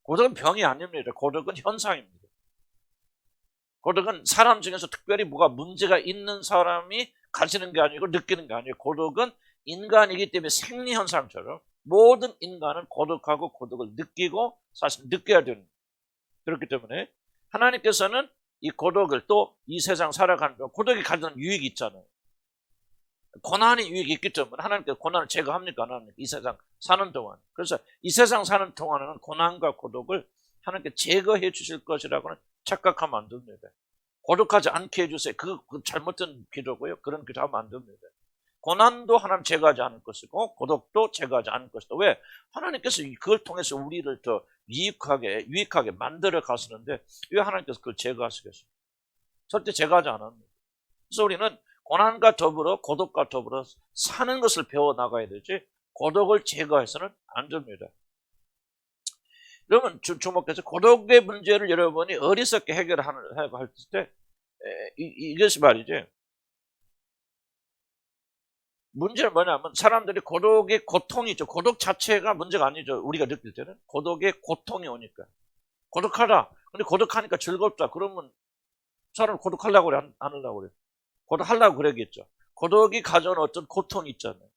고독은 병이 아닙니다. 고독은 현상입니다. 고독은 사람 중에서 특별히 뭐가 문제가 있는 사람이 가지는 게 아니고 느끼는 게 아니에요. 고독은 인간이기 때문에 생리현상처럼 모든 인간은 고독하고 고독을 느끼고 사실 느껴야 되는 거예요. 그렇기 때문에 하나님께서는 이 고독을 또 이 세상 살아가는 동안 고독이 가지는 유익이 있잖아요. 고난의 유익이 있기 때문에 하나님께서 고난을 제거합니까? 안 합니까? 이 세상 사는 동안. 그래서 이 세상 사는 동안에는 고난과 고독을 하나님께 제거해 주실 것이라고는 착각하면 안 됩니다. 고독하지 않게 해주세요. 그 잘못된 기도고요. 그런 기도 하면 안 됩니다. 고난도 하나님 제거하지 않을 것이고 고독도 제거하지 않을 것이다. 왜? 하나님께서 그걸 통해서 우리를 더 유익하게 만들어 가시는데 왜 하나님께서 그걸 제거하시겠어요? 절대 제거하지 않았습니다. 그래서 우리는 고난과 더불어 고독과 더불어 사는 것을 배워나가야 되지 고독을 제거해서는 안 됩니다. 여러분 주목해서 고독의 문제를 여러분이 어리석게 해결하고 할 때 이것이 말이지 문제는 뭐냐면 사람들이 고독의 고통이 있죠. 고독 자체가 문제가 아니죠. 우리가 느낄 때는 고독의 고통이 오니까 고독하다. 근데 고독하니까 즐겁다. 그러면 사람은 고독하려고 그래 안 하려고 그래. 고독하려고 그러겠죠. 고독이 가져온 어떤 고통이 있잖아요.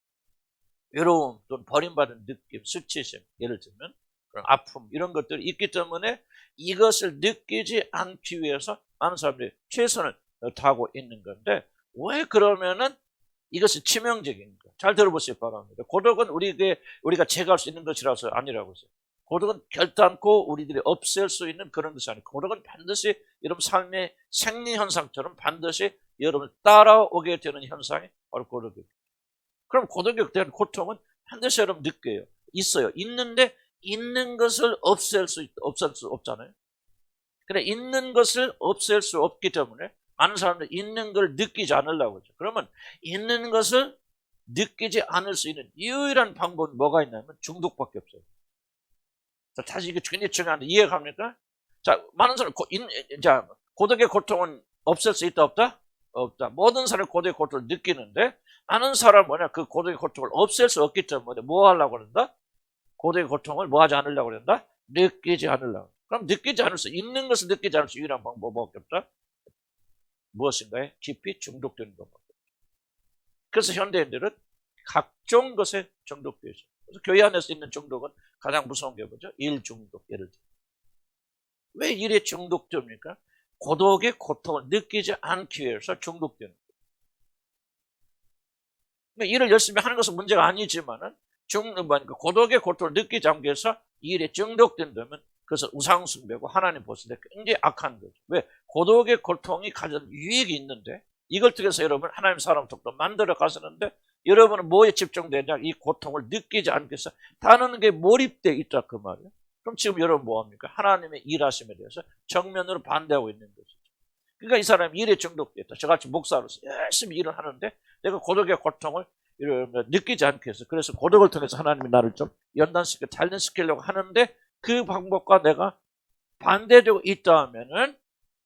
외로움 또는 버림받은 느낌, 수치심 예를 들면 그런 아픔 이런 것들이 있기 때문에 이것을 느끼지 않기 위해서 많은 사람들이 최선을 다하고 있는 건데 왜 그러면은 이것이 치명적인 거. 잘 들어보시기 바랍니다. 고독은 우리가 제거할 수 있는 것이라서 아니라고 했어요. 고독은 결단코 우리들이 없앨 수 있는 그런 것이 아니고 고독은 반드시 여러분 삶의 생리현상처럼 반드시 여러분을 따라오게 되는 현상이 바로 고독입니다. 그럼 고독에 대한 고통은 반드시 여러분 느껴요. 있어요. 있는데 있는 것을 없앨 수 없잖아요. 그래 있는 것을 없앨 수 없기 때문에 많은 사람들이 있는 걸 느끼지 않으려고 하죠. 그러면 있는 것을 느끼지 않을 수 있는 유일한 방법은 뭐가 있냐면 중독밖에 없어요. 자, 다시 이게 굉장히 중요한데 이해갑니까? 자, 많은 사람 고독의 고통은 없앨 수 있다 없다? 없다. 모든 사람이 고독의 고통을 느끼는데 많은 사람은 뭐냐? 그 고독의 고통을 없앨 수 없기 때문에 뭐 하려고 그런다? 고독의 고통을 뭐 하지 않으려고 그런다? 느끼지 않으려고. 그럼 느끼지 않을 수 있는 것을 느끼지 않을 수 유일한 방법밖에 없다. 무엇인가에 깊이 중독되는 것밖에 없다. 그래서 현대인들은 각종 것에 중독되어 있어요. 그래서 교회 안에서 있는 중독은 가장 무서운 게 뭐죠? 일 중독. 예를 들어. 왜 일에 중독됩니까? 고독의 고통을 느끼지 않기 위해서 중독되는 거예요. 그러니까 일을 열심히 하는 것은 문제가 아니지만은 고독의 고통을 느끼지 않기 위해서 일에 중독된다면 그것은 우상숭배고 하나님 보실 때 굉장히 악한 거죠. 왜? 고독의 고통이 가진 유익이 있는데 이걸 통해서 여러분 하나님 사람 독도 만들어 가시는데 여러분은 뭐에 집중되냐? 이 고통을 느끼지 않기 위해서 다른 게 몰입되어 있다 그 말이에요. 그럼 지금 여러분 뭐합니까? 하나님의 일하심에 대해서 정면으로 반대하고 있는 것이죠. 그러니까 이 사람이 일에 중독됐다. 저같이 목사로서 열심히 일을 하는데 내가 고독의 고통을 느끼지 않게 해서 그래서 고독을 통해서 하나님이 나를 좀 연단시켜 단련시키려고 하는데 그 방법과 내가 반대되고 있다 하면은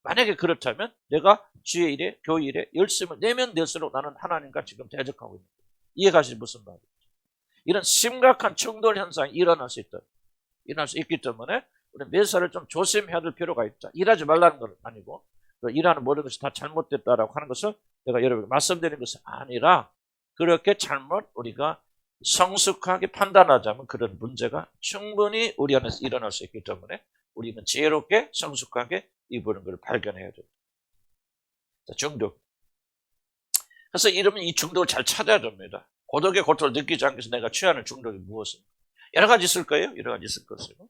만약에 그렇다면 내가 주의 일에 교회 일에 열심을 내면 될수록 나는 하나님과 지금 대적하고 있는 거예요. 이해가시지 무슨 말이에요? 이런 심각한 충돌 현상이 일어날 수 있기 때문에 우리 매사를 좀 조심해야 될 필요가 있다. 일하지 말라는 건 아니고 일하는 모든 것이 다 잘못됐다라고 하는 것을 내가 여러분께 말씀드리는 것은 아니라 그렇게 잘못 우리가 성숙하게 판단하자면 그런 문제가 충분히 우리 안에서 일어날 수 있기 때문에 우리는 지혜롭게 성숙하게 이 보는 걸 발견해야 됩니다. 중독. 그래서 이러면 이 중독을 잘 찾아야 됩니다. 고독의 고통을 느끼지 않기 위해서 내가 취하는 중독이 무엇인가? 여러 가지 있을 거예요. 여러 가지 있을 것이고,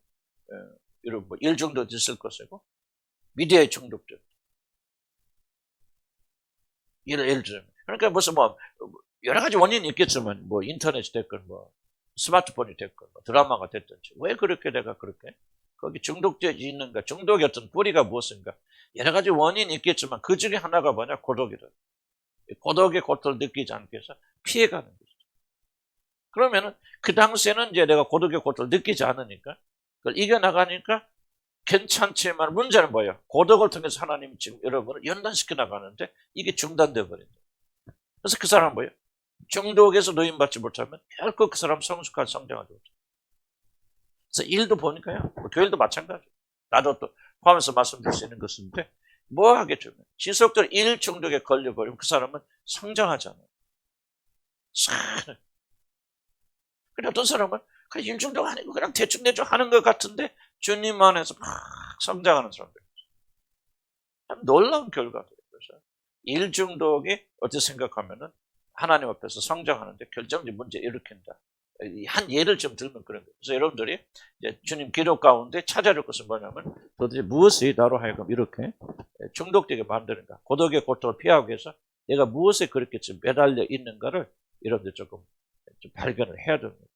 이런 일 중독도 있을 것이고, 미디어의 중독도. 예를 들면. 그러니까 무슨 여러 가지 원인이 있겠지만, 인터넷이 됐건, 스마트폰이 됐건, 드라마가 됐든지. 왜 그렇게 내가 그렇게? 거기 중독되어 있는가? 중독의 어떤 뿌리가 무엇인가? 여러 가지 원인이 있겠지만, 그 중에 하나가 뭐냐? 고독이다. 고독의 고통을 느끼지 않기 위해서 피해가는 거죠. 그러면은, 그 당시에는 이제 내가 고독의 고통을 느끼지 않으니까, 그걸 이겨나가니까 괜찮지만 문제는 뭐예요? 고독을 통해서 하나님이 지금 여러분을 연단시켜 나가는데 이게 중단되어 버린다. 그래서 그 사람은 뭐예요? 중독에서 노인받지 못하면 결코 그 사람 성숙한 성장하지 못해요. 그래서 일도 보니까요. 교회도 마찬가지예요. 나도 또 포함해서 말씀드릴 수 있는 것인데 뭐 하겠죠? 지속적으로 일 중독에 걸려버리면 그 사람은 성장하잖아요. 근데 어떤 사람은 그냥 일 중독 아니고 그냥 대충 하는 것 같은데 주님 안에서 막 성장하는 사람들. 참 놀라운 결과들이에요. 그래서 일 중독이 어떻게 생각하면은 하나님 앞에서 성장하는데 결정적인 문제 일으킨다. 한 예를 좀 들면 그런 거예요. 그래서 여러분들이 이제 주님 기록 가운데 찾아줄 것은 뭐냐면 도대체 무엇이 나로 하여금 이렇게 중독되게 만드는가. 고독의 고통을 피하기 위해서 내가 무엇에 그렇게 지금 매달려 있는가를 여러분들 조금 좀 발견을 해야 됩니다.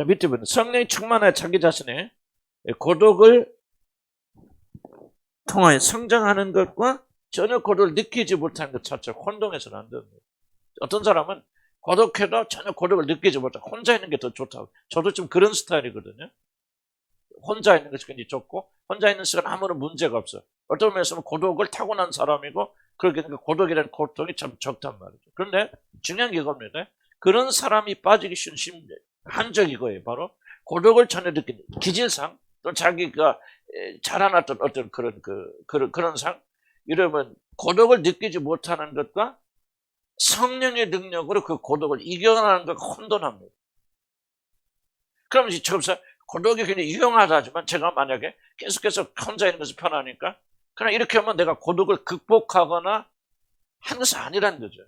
밑에 보면 성령이 충만하여 자기 자신의 고독을 통하여 성장하는 것과 전혀 고독을 느끼지 못하는 것 자체를 혼동해서는 안 됩니다. 어떤 사람은 고독해도 전혀 고독을 느끼지 못하고 혼자 있는 게 더 좋다고. 저도 좀 그런 스타일이거든요. 혼자 있는 것이 굉장히 좋고 혼자 있는 시간 아무런 문제가 없어요. 어떤 면에서는 고독을 타고난 사람이고 그렇게 고독이라는 고통이 참 적단 말이죠. 그런데 중요한 게 이겁니다. 그런 사람이 빠지기 쉬운 한적이 이거예요. 바로 고독을 전혀 느끼는 기질상 또 자기가 자라났던 어떤 그런 상 이러면 고독을 느끼지 못하는 것과 성령의 능력으로 그 고독을 이겨나가는 것과 혼돈합니다. 그럼 이제 지금서 고독이 굉장히 유용하다 하지만 제가 만약에 계속해서 혼자 있는 것이 편하니까 그냥 이렇게 하면 내가 고독을 극복하거나 하는 것이 아니라는 거죠.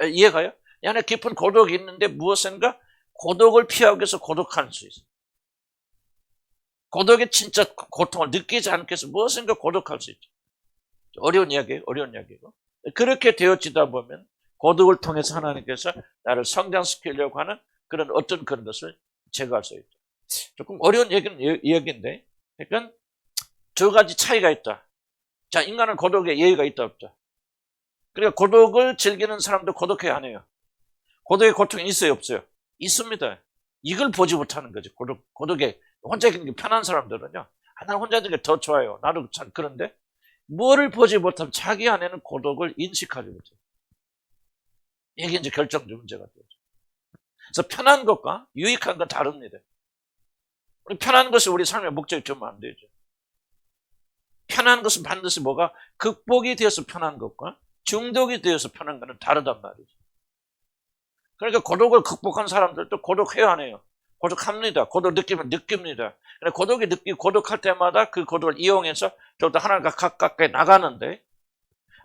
이해가요? 이 안에 깊은 고독이 있는데 무엇인가 고독을 피하기 위해서 고독할 수 있어요. 고독의 진짜 고통을 느끼지 않기 위해서 무엇인가 고독할 수 있죠. 어려운 이야기예요. 어려운 이야기고. 그렇게 되어지다 보면 고독을 통해서 하나님께서 나를 성장시키려고 하는 그런 어떤 그런 것을 제거할 수 있죠. 조금 어려운 이야기인데, 그러니까 두 가지 차이가 있다. 자, 인간은 고독에 예의가 있다 없다. 그러니까 고독을 즐기는 사람도 고독해야 하네요. 고독의 고통이 있어요 없어요? 있습니다. 이걸 보지 못하는 거죠. 고독의 혼자 있는 게 편한 사람들은요. 나는 혼자 있는 게 더 좋아요. 나도 참 그런데 뭐를 보지 못하면 자기 안에는 고독을 인식하지 못해요. 이게 이제 결정적 문제가 되죠. 그래서 편한 것과 유익한 건 다릅니다. 우리 편한 것이 우리 삶의 목적이 되면 안 되죠. 편한 것은 반드시 뭐가 극복이 되어서 편한 것과 중독이 되어서 편한 것은 다르단 말이죠. 그러니까 고독을 극복한 사람들도 고독해야 하네요. 고독합니다. 고독 느끼면 느낍니다. 고독이 느끼고 고독할 때마다 그 고독을 이용해서 저도 하나님과 가깝게 나가는데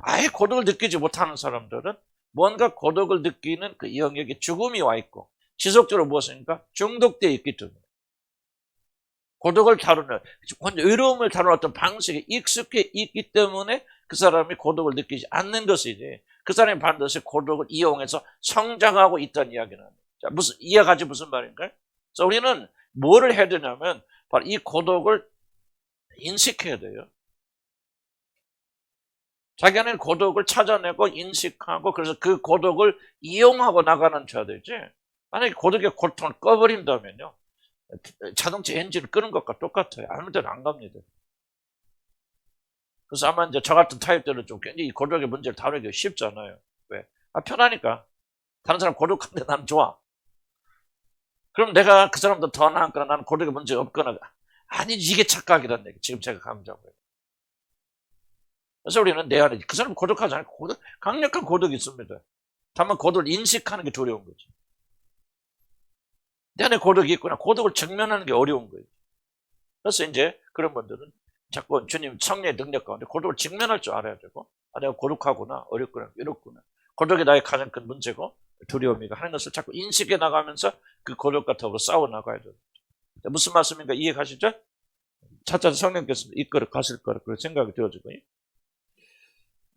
아예 고독을 느끼지 못하는 사람들은 뭔가 고독을 느끼는 그 영역에 죽음이 와 있고 지속적으로 무엇입니까? 중독되어 있기 때문에 고독을 다루는 외로움을 다루는 어떤 방식에 익숙해 있기 때문에 그 사람이 고독을 느끼지 않는 것이지 그 사람이 반드시 고독을 이용해서 성장하고 있다는 이야기는 합니다. 자, 이해가지 무슨 말인가요? 그래서 우리는 뭐를 해야 되냐면 바로 이 고독을 인식해야 돼요. 자기 안에 고독을 찾아내고 인식하고 그래서 그 고독을 이용하고 나가는 자야 되지. 만약에 고독의 고통을 꺼버린다면요. 자동차 엔진을 끄는 것과 똑같아요. 아무 데나 안 갑니다. 그래서 아마 이제 저 같은 타입들은 좀 굉장히 이 고독의 문제를 다루기가 쉽잖아요. 왜? 편하니까. 다른 사람 고독한데 나는 좋아. 그럼 내가 그 사람보다 더 나았거나 나는 고독의 문제가 없거나 아니 이게 착각이란 얘기. 지금 제가 감정을. 그래서 우리는 내 안에 그 사람 고독하지 않고 강력한 고독이 있습니다. 다만 고독을 인식하는 게 두려운 거지. 내 안에 고독이 있구나. 고독을 직면하는 게 어려운 거예요. 그래서 이제 그런 분들은 자꾸 주님 성령의 능력 가운데 고독을 직면할 줄 알아야 되고 내가 고독하구나. 어렵구나. 외롭구나. 고독이 나의 가장 큰 문제고 두려움이고 하는 것을 자꾸 인식해 나가면서 그 고독과 더불어 싸워 나가야 돼요. 무슨 말씀인가 이해 가시죠? 차차 성령께서 이끌어 가실 거라 그런 생각이 되어지고요.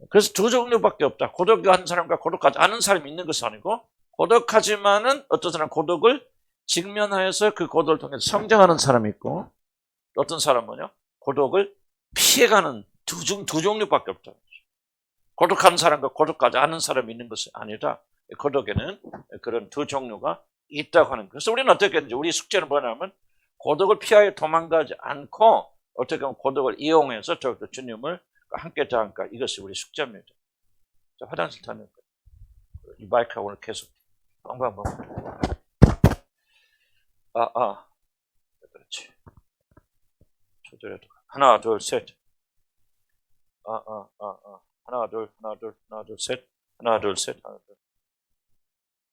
그래서 두 종류밖에 없다. 고독한 사람과 고독하지 않은 사람이 있는 것이 아니고 고독하지만은 어떤 사람은 고독을 직면하여서 그 고독을 통해서 성장하는 사람이 있고 어떤 사람은요 고독을 피해가는 두 종류밖에 없다. 고독한 사람과 고독하지 않은 사람이 있는 것이 아니라 고독에는 그런 두 종류가 있다고 하는 거예요. 그래서 우리는 어떻게 했는지 우리 숙제는 뭐냐면 고독을 피하여 도망가지 않고 어떻게 보면 고독을 이용해서 저도 주님을 함께 자니까 이것이 우리 숙제입니다. 자, 화장실 다녀올까요? 이 마이크가 오늘 계속 빵빵빵. 그렇지. 조절해도 하나, 둘, 셋. 하나, 둘, 셋. 하나, 둘, 셋. 하나, 둘.